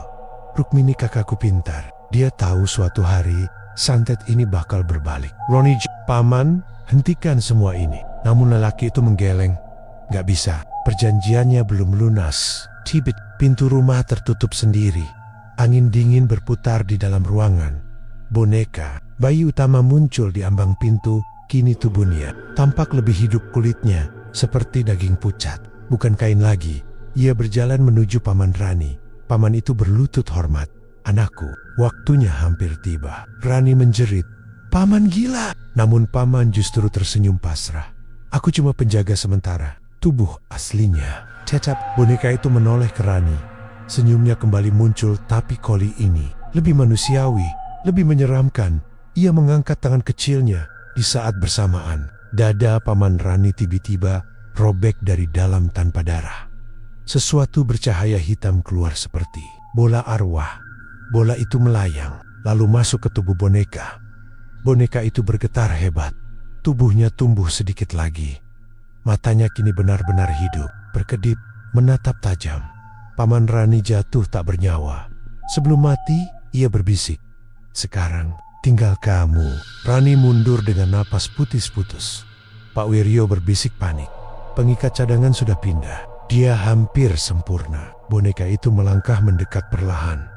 "Rukmini kakakku pintar. Dia tahu suatu hari santet ini bakal berbalik." "Paman, hentikan semua ini." Namun lelaki itu menggeleng. "Gak bisa, perjanjiannya belum lunas." Tibit, pintu rumah tertutup sendiri. Angin dingin berputar di dalam ruangan. Boneka, bayi utama muncul di ambang pintu. Kini tubuhnya tampak lebih hidup, kulitnya seperti daging pucat. Bukan kain lagi. Ia berjalan menuju Paman Rani. Paman itu berlutut hormat. "Anakku, waktunya hampir tiba." Rani menjerit, "Paman gila!" Namun paman justru tersenyum pasrah. "Aku cuma penjaga sementara." Tubuh aslinya. Cecap, boneka itu menoleh ke Rani. Senyumnya kembali muncul, tapi kali ini lebih manusiawi, lebih menyeramkan. Ia mengangkat tangan kecilnya. Di saat bersamaan, dada Paman Rani tiba-tiba robek dari dalam tanpa darah. Sesuatu bercahaya hitam keluar seperti bola arwah. Bola itu melayang, lalu masuk ke tubuh boneka. Boneka itu bergetar hebat. Tubuhnya tumbuh sedikit lagi. Matanya kini benar-benar hidup, berkedip, menatap tajam. Paman Rani jatuh tak bernyawa. Sebelum mati, ia berbisik, "Sekarang tinggal kamu." Rani mundur dengan napas putus-putus. Pak Wiryo berbisik panik. Pengikat cadangan sudah pindah. Dia hampir sempurna. Boneka itu melangkah mendekat perlahan.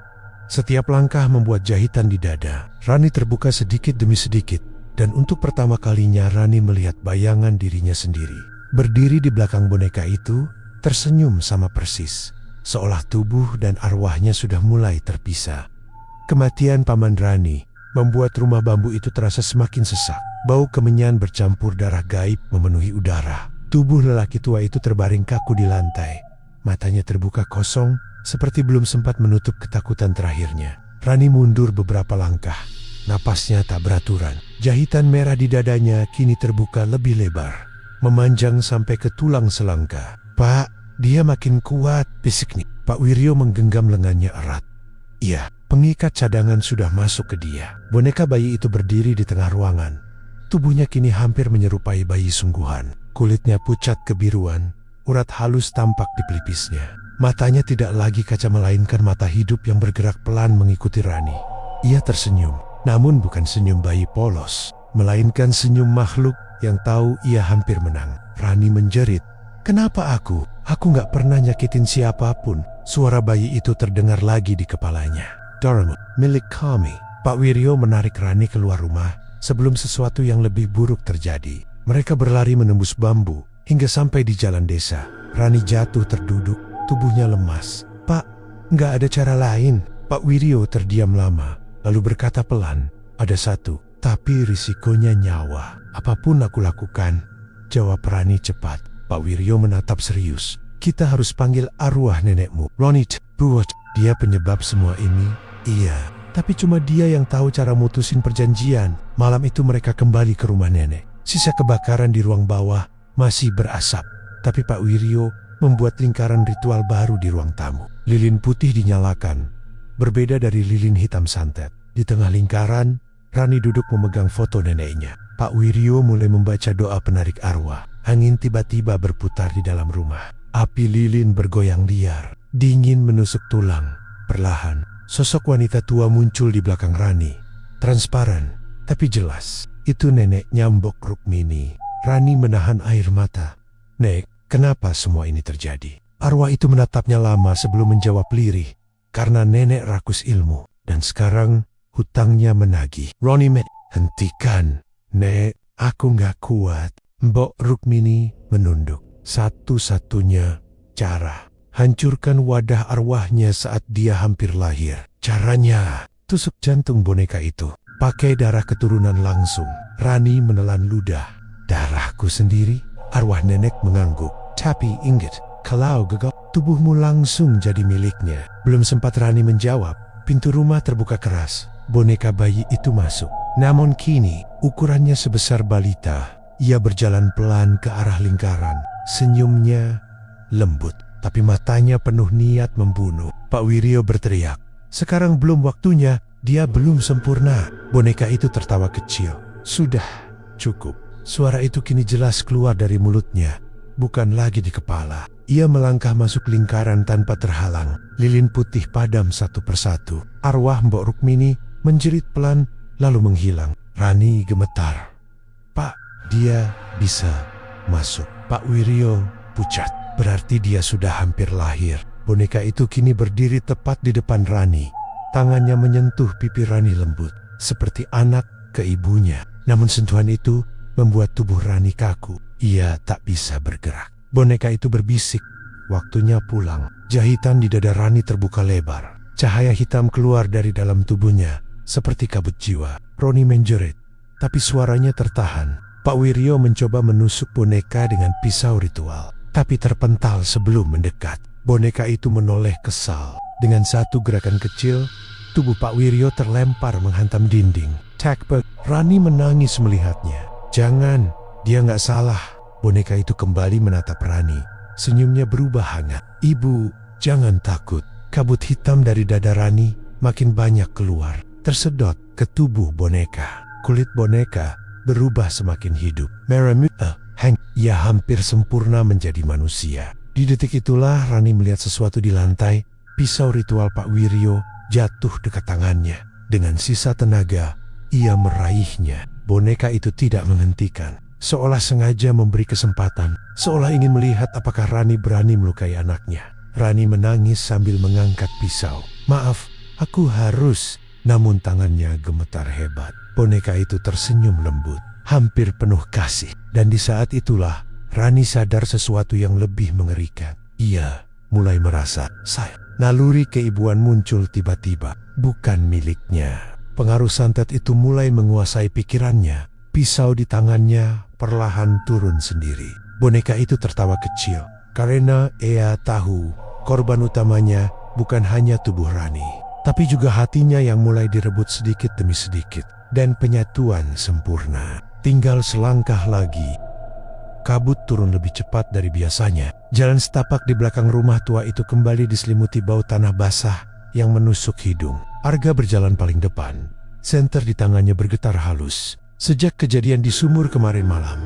Setiap langkah membuat jahitan di dada. Rani terbuka sedikit demi sedikit. Dan untuk pertama kalinya Rani melihat bayangan dirinya sendiri. Berdiri di belakang boneka itu, tersenyum sama persis. Seolah tubuh dan arwahnya sudah mulai terpisah. Kematian Paman Rani membuat rumah bambu itu terasa semakin sesak. Bau kemenyan bercampur darah gaib memenuhi udara. Tubuh lelaki tua itu terbaring kaku di lantai. Matanya terbuka kosong, seperti belum sempat menutup ketakutan terakhirnya. Rani mundur beberapa langkah. Napasnya tak beraturan. Jahitan merah di dadanya kini terbuka lebih lebar, memanjang sampai ke tulang selangka. "Pak, dia makin kuat," bisiknya. Pak Wiryo menggenggam lengannya erat. Iya, pengikat cadangan sudah masuk ke dia. Boneka bayi itu berdiri di tengah ruangan. Tubuhnya kini hampir menyerupai bayi sungguhan. Kulitnya pucat kebiruan, urat halus tampak di pelipisnya. Matanya tidak lagi kaca melainkan mata hidup yang bergerak pelan mengikuti Rani. Ia tersenyum, namun bukan senyum bayi polos, melainkan senyum makhluk yang tahu ia hampir menang. Rani menjerit, "Kenapa aku? Aku gak pernah nyakitin siapapun." Suara bayi itu terdengar lagi di kepalanya. "Dharma, milik kami." Pak Wiryo menarik Rani keluar rumah sebelum sesuatu yang lebih buruk terjadi. Mereka berlari menembus bambu hingga sampai di jalan desa. Rani jatuh terduduk, tubuhnya lemas. "Pak, gak ada cara lain." Pak Wiryo terdiam lama, lalu berkata pelan, "Ada satu, tapi risikonya nyawa." "Apapun aku lakukan," jawab Rani cepat. Pak Wiryo menatap serius. "Kita harus panggil arwah nenekmu." "Ronit, buat dia penyebab semua ini." "Iya, tapi cuma dia yang tahu cara mutusin perjanjian." Malam itu mereka kembali ke rumah nenek. Sisa kebakaran di ruang bawah masih berasap, tapi Pak Wiryo membuat lingkaran ritual baru di ruang tamu. Lilin putih dinyalakan, berbeda dari lilin hitam santet. Di tengah lingkaran, Rani duduk memegang foto neneknya. Pak Wiryo mulai membaca doa penarik arwah. Angin tiba-tiba berputar di dalam rumah. Api lilin bergoyang liar, dingin menusuk tulang. Perlahan, sosok wanita tua muncul di belakang Rani. Transparan, tapi jelas. Itu nenek Nyambok Rukmini. Rani menahan air mata. "Nek, kenapa semua ini terjadi?" Arwah itu menatapnya lama sebelum menjawab lirih. "Karena nenek rakus ilmu, dan sekarang hutangnya menagih." "Ronnie, hentikan. Nek, aku gak kuat." Mbok Rukmini menunduk. Satu-satunya cara. Hancurkan wadah arwahnya saat dia hampir lahir. Caranya, tusuk jantung boneka itu. Pakai darah keturunan langsung. Rani menelan ludah. Darahku sendiri? Arwah nenek mengangguk. Tapi ingat, kalau gagal, tubuhmu langsung jadi miliknya. Belum sempat Rani menjawab, pintu rumah terbuka keras. Boneka bayi itu masuk. Namun kini, ukurannya sebesar balita. Ia berjalan pelan ke arah lingkaran. Senyumnya lembut, tapi matanya penuh niat membunuh. Pak Wiryo berteriak. Sekarang belum waktunya, dia belum sempurna. Boneka itu tertawa kecil. Sudah, cukup. Suara itu kini jelas keluar dari mulutnya, bukan lagi di kepala. Ia melangkah masuk lingkaran tanpa terhalang. Lilin putih padam satu persatu. Arwah Mbok Rukmini menjerit pelan, lalu menghilang. Rani gemetar. Pak, dia bisa masuk. Pak Wiryo pucat. Berarti dia sudah hampir lahir. Boneka itu kini berdiri tepat di depan Rani. Tangannya menyentuh pipi Rani lembut, seperti anak ke ibunya. Namun sentuhan itu membuat tubuh Rani kaku. Ia tak bisa bergerak. Boneka itu berbisik, waktunya pulang. Jahitan di dada Rani terbuka lebar. Cahaya hitam keluar dari dalam tubuhnya, seperti kabut jiwa. Roni menjerit, tapi suaranya tertahan. Pak Wiryo mencoba menusuk boneka dengan pisau ritual, tapi terpental sebelum mendekat. Boneka itu menoleh kesal. Dengan satu gerakan kecil, tubuh Pak Wiryo terlempar menghantam dinding. Takbek, Rani menangis melihatnya. Jangan, dia nggak salah. Boneka itu kembali menatap Rani. Senyumnya berubah hangat. Ibu, jangan takut. Kabut hitam dari dada Rani makin banyak keluar, tersedot ke tubuh boneka. Kulit boneka berubah semakin hidup. Merah muda, ia hampir sempurna menjadi manusia. Di detik itulah Rani melihat sesuatu di lantai. Pisau ritual Pak Wiryo jatuh dekat tangannya. Dengan sisa tenaga, ia meraihnya. Boneka itu tidak menghentikan, seolah sengaja memberi kesempatan, seolah ingin melihat apakah Rani berani melukai anaknya. Rani menangis sambil mengangkat pisau. Maaf, aku harus. Namun tangannya gemetar hebat. Boneka itu tersenyum lembut, hampir penuh kasih. Dan di saat itulah Rani sadar sesuatu yang lebih mengerikan. Ia mulai merasa sayang. Naluri keibuan muncul tiba-tiba, bukan miliknya. Pengaruh santet itu mulai menguasai pikirannya. Pisau di tangannya perlahan turun sendiri. Boneka itu tertawa kecil, karena ia tahu korban utamanya bukan hanya tubuh Rani, tapi juga hatinya yang mulai direbut sedikit demi sedikit. Dan penyatuan sempurna. Tinggal selangkah lagi. Kabut turun lebih cepat dari biasanya. Jalan setapak di belakang rumah tua itu kembali diselimuti bau tanah basah yang menusuk hidung. Arga berjalan paling depan. Senter di tangannya bergetar halus. Sejak kejadian di sumur kemarin malam,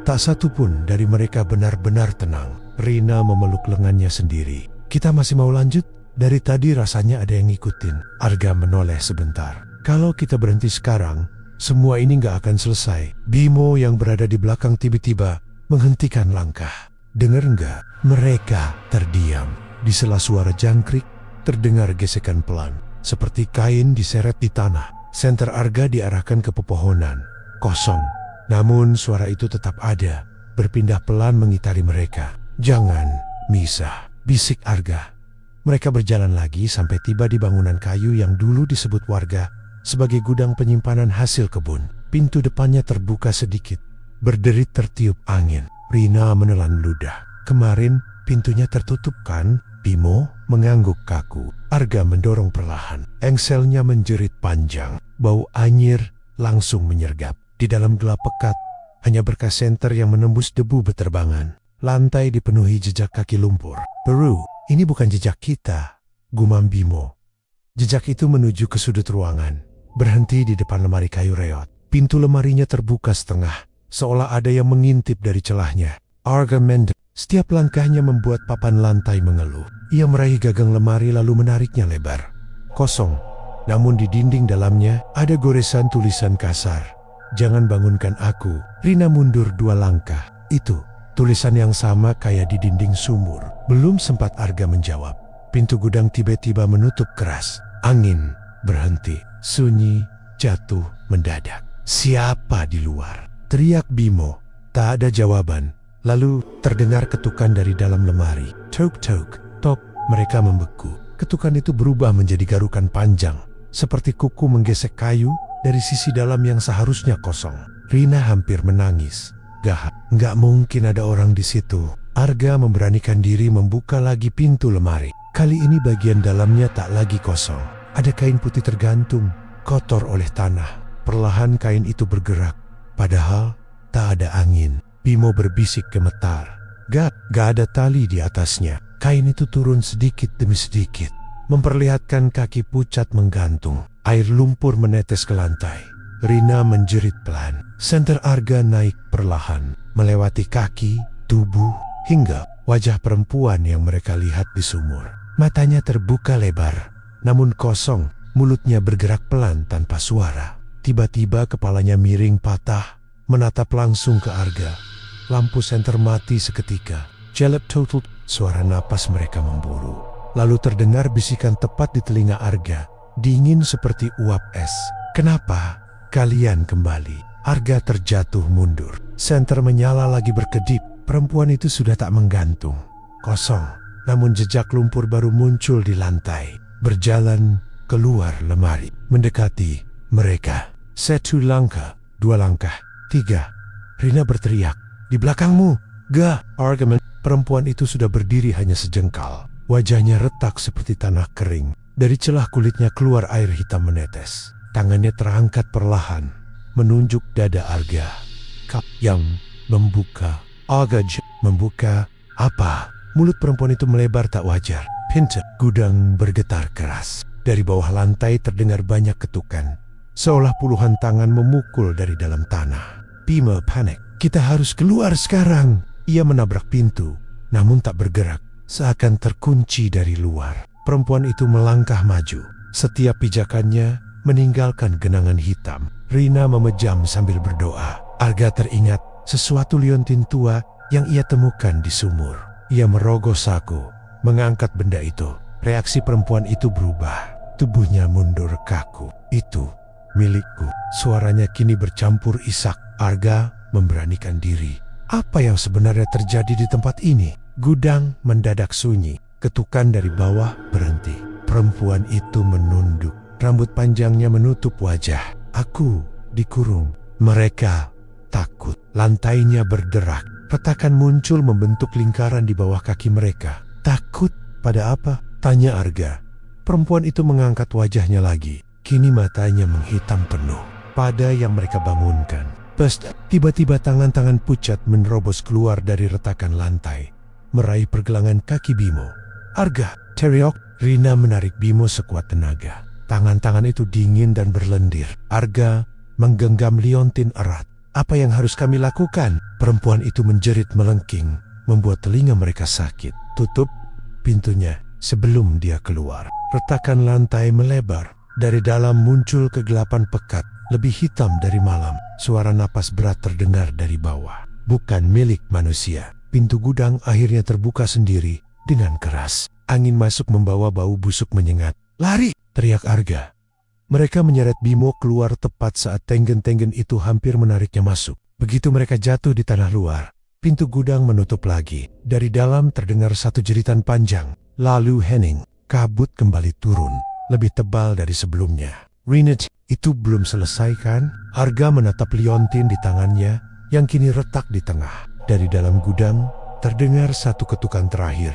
tak satu pun dari mereka benar-benar tenang. Rina memeluk lengannya sendiri. Kita masih mau lanjut? Dari tadi rasanya ada yang ngikutin. Arga menoleh sebentar. Kalau kita berhenti sekarang, semua ini nggak akan selesai. Bimo yang berada di belakang tiba-tiba menghentikan langkah. Dengar nggak? Mereka terdiam. Di sela suara jangkrik, terdengar gesekan pelan, seperti kain diseret di tanah. Senter Arga diarahkan ke pepohonan. Kosong. Namun suara itu tetap ada, berpindah pelan mengitari mereka. Jangan misah, bisik Arga. Mereka berjalan lagi sampai tiba di bangunan kayu yang dulu disebut warga sebagai gudang penyimpanan hasil kebun. Pintu depannya terbuka sedikit. Berderit tertiup angin. Rina menelan ludah. Kemarin pintunya tertutup kan? Bimo mengangguk kaku. Arga mendorong perlahan. Engselnya menjerit panjang. Bau anyir langsung menyergap. Di dalam gelap pekat, hanya berkas senter yang menembus debu beterbangan. Lantai dipenuhi jejak kaki lumpur. Peru, ini bukan jejak kita, gumam Bimo. Jejak itu menuju ke sudut ruangan. Berhenti di depan lemari kayu reot. Pintu lemarinya terbuka setengah, seolah ada yang mengintip dari celahnya. Arga mendek. Setiap langkahnya membuat papan lantai mengeluh. Ia meraih gagang lemari lalu menariknya lebar. Kosong, namun di dinding dalamnya ada goresan tulisan kasar. Jangan bangunkan aku. Rina mundur 2 langkah. Itu tulisan yang sama kayak di dinding sumur. Belum sempat Arga menjawab, pintu gudang tiba-tiba menutup keras. Angin berhenti. Sunyi jatuh mendadak. Siapa di luar? Teriak Bimo. Tak ada jawaban. Lalu terdengar ketukan dari dalam lemari. Tok tok tok. Mereka membeku. Ketukan itu berubah menjadi garukan panjang, seperti kuku menggesek kayu dari sisi dalam yang seharusnya kosong. Rina hampir menangis. Nggak mungkin ada orang di situ. Arga memberanikan diri membuka lagi pintu lemari. Kali ini bagian dalamnya tak lagi kosong. Ada kain putih tergantung, kotor oleh tanah. Perlahan kain itu bergerak, padahal tak ada angin. Bimo berbisik gemetar. Gak ada tali di atasnya. Kain itu turun sedikit demi sedikit, memperlihatkan kaki pucat menggantung. Air lumpur menetes ke lantai. Rina menjerit pelan. Senter Arga naik perlahan, melewati kaki, tubuh, hingga wajah perempuan yang mereka lihat di sumur. Matanya terbuka lebar, namun kosong. Mulutnya bergerak pelan tanpa suara. Tiba-tiba kepalanya miring patah, menatap langsung ke Arga. Lampu senter mati seketika. Jelek total. Suara napas mereka memburu. Lalu terdengar bisikan tepat di telinga Arga, dingin seperti uap es. Kenapa kalian kembali? Arga terjatuh mundur. Senter menyala lagi berkedip. Perempuan itu sudah tak menggantung. Kosong. Namun jejak lumpur baru muncul di lantai. Berjalan keluar lemari. Mendekati mereka. 1 langkah, 2 langkah, 3. Rina berteriak. Di belakangmu. Argument. Perempuan itu sudah berdiri hanya sejengkal. Wajahnya retak seperti tanah kering. Dari celah kulitnya keluar air hitam menetes. Tangannya terangkat perlahan, menunjuk dada Arga. Kap yang membuka. Arga membuka apa? Mulut perempuan itu melebar tak wajar. Pintu gudang bergetar keras. Dari bawah lantai terdengar banyak ketukan, seolah puluhan tangan memukul dari dalam tanah. Bimo panik. Kita harus keluar sekarang. Ia menabrak pintu, namun tak bergerak, seakan terkunci dari luar. Perempuan itu melangkah maju. Setiap pijakannya meninggalkan genangan hitam. Rina memejam sambil berdoa. Arga teringat sesuatu liontin tua yang ia temukan di sumur. Ia merogoh saku, mengangkat benda itu. Reaksi perempuan itu berubah. Tubuhnya mundur kaku. Itu milikku. Suaranya kini bercampur isak. Arga memberanikan diri. Apa yang sebenarnya terjadi di tempat ini? Gudang mendadak sunyi. Ketukan dari bawah berhenti. Perempuan itu menunduk. Rambut panjangnya menutup wajah. Aku dikurung. Mereka takut. Lantainya berderak. Retakan muncul membentuk lingkaran di bawah kaki mereka. Takut pada apa? Tanya Arga. Perempuan itu mengangkat wajahnya lagi. Kini matanya menghitam penuh pada yang mereka bangunkan. Tiba-tiba tangan-tangan pucat menerobos keluar dari retakan lantai, meraih pergelangan kaki Bimo. Arga, teriak. Rina menarik Bimo sekuat tenaga. Tangan-tangan itu dingin dan berlendir. Arga menggenggam liontin erat. Apa yang harus kami lakukan? Perempuan itu menjerit melengking, membuat telinga mereka sakit. Tutup pintunya sebelum dia keluar. Retakan lantai melebar. Dari dalam muncul kegelapan pekat, lebih hitam dari malam. Suara napas berat terdengar dari bawah. Bukan milik manusia. Pintu gudang akhirnya terbuka sendiri dengan keras. Angin masuk membawa bau busuk menyengat. Lari! Teriak Arga. Mereka menyeret Bimo keluar tepat saat tenggen-tenggen itu hampir menariknya masuk. Begitu mereka jatuh di tanah luar, pintu gudang menutup lagi. Dari dalam terdengar satu jeritan panjang. Lalu hening. Kabut kembali turun, lebih tebal dari sebelumnya. Rina, itu belum selesai kan? Arga menatap liontin di tangannya yang kini retak di tengah. Dari dalam gudang terdengar satu ketukan terakhir.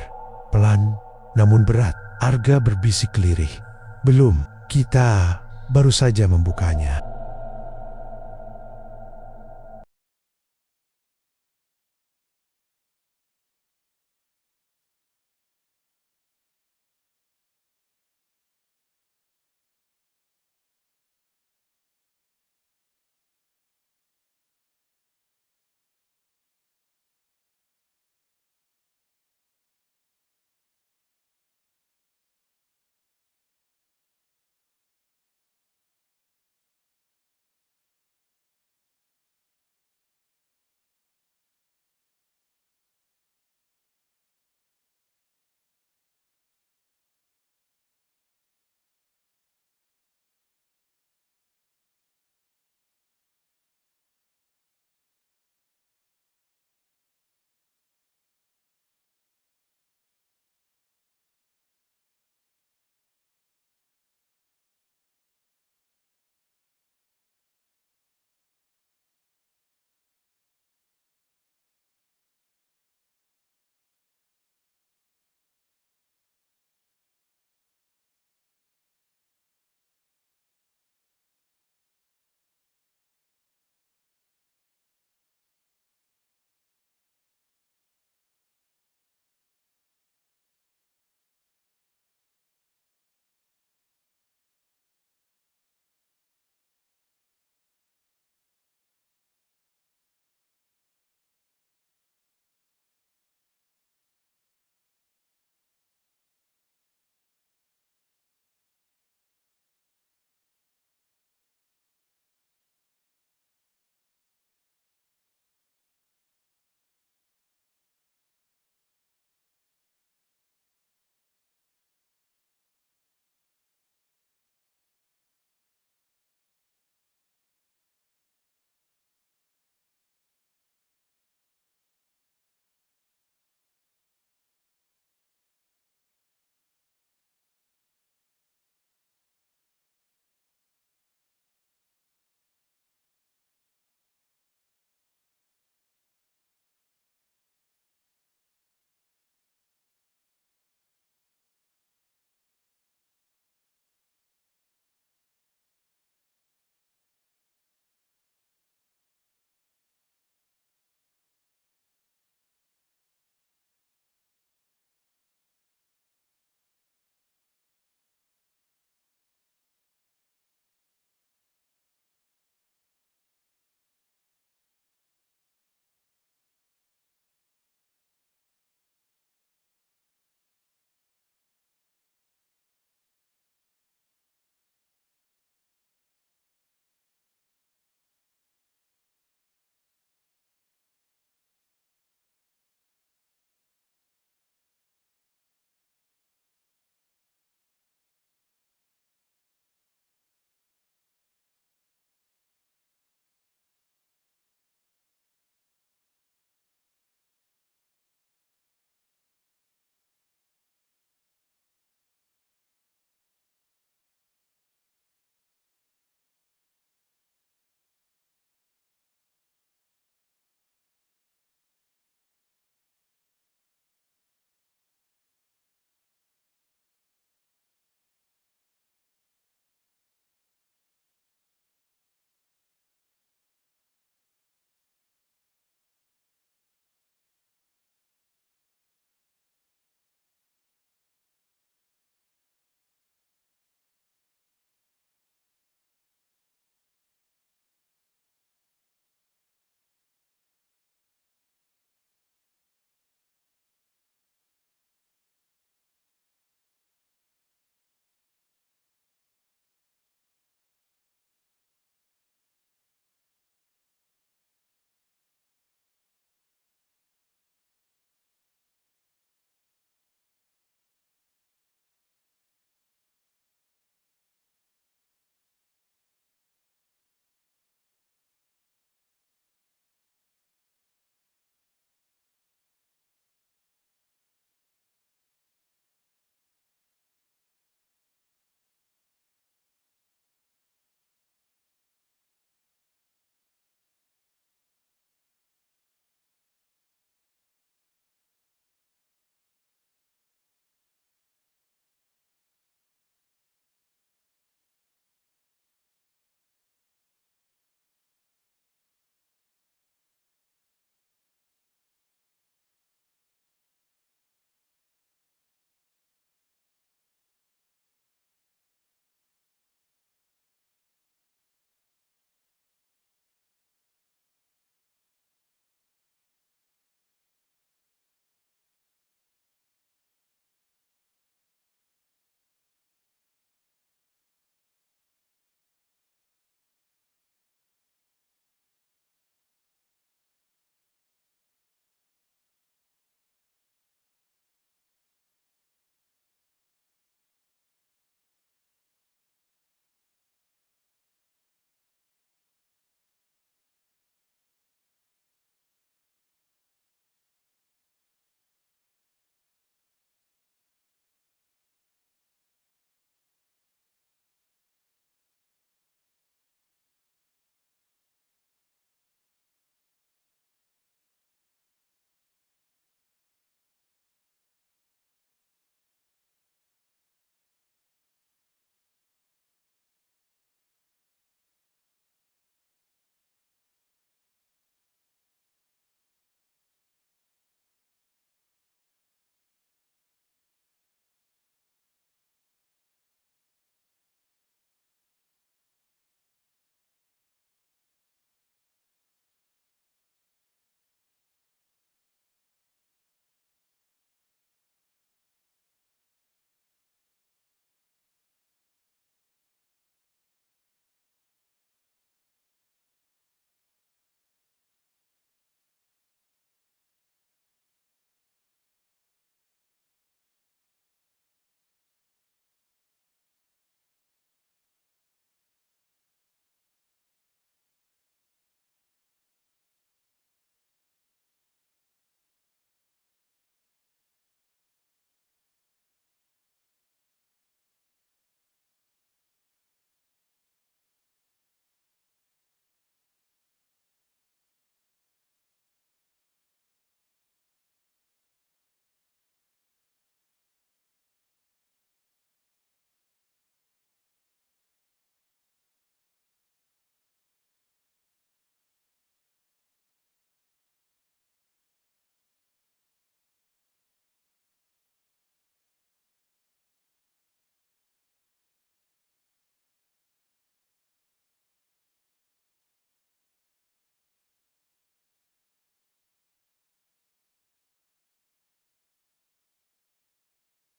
Pelan, namun berat. Arga berbisik lirih. Belum, kita baru saja membukanya.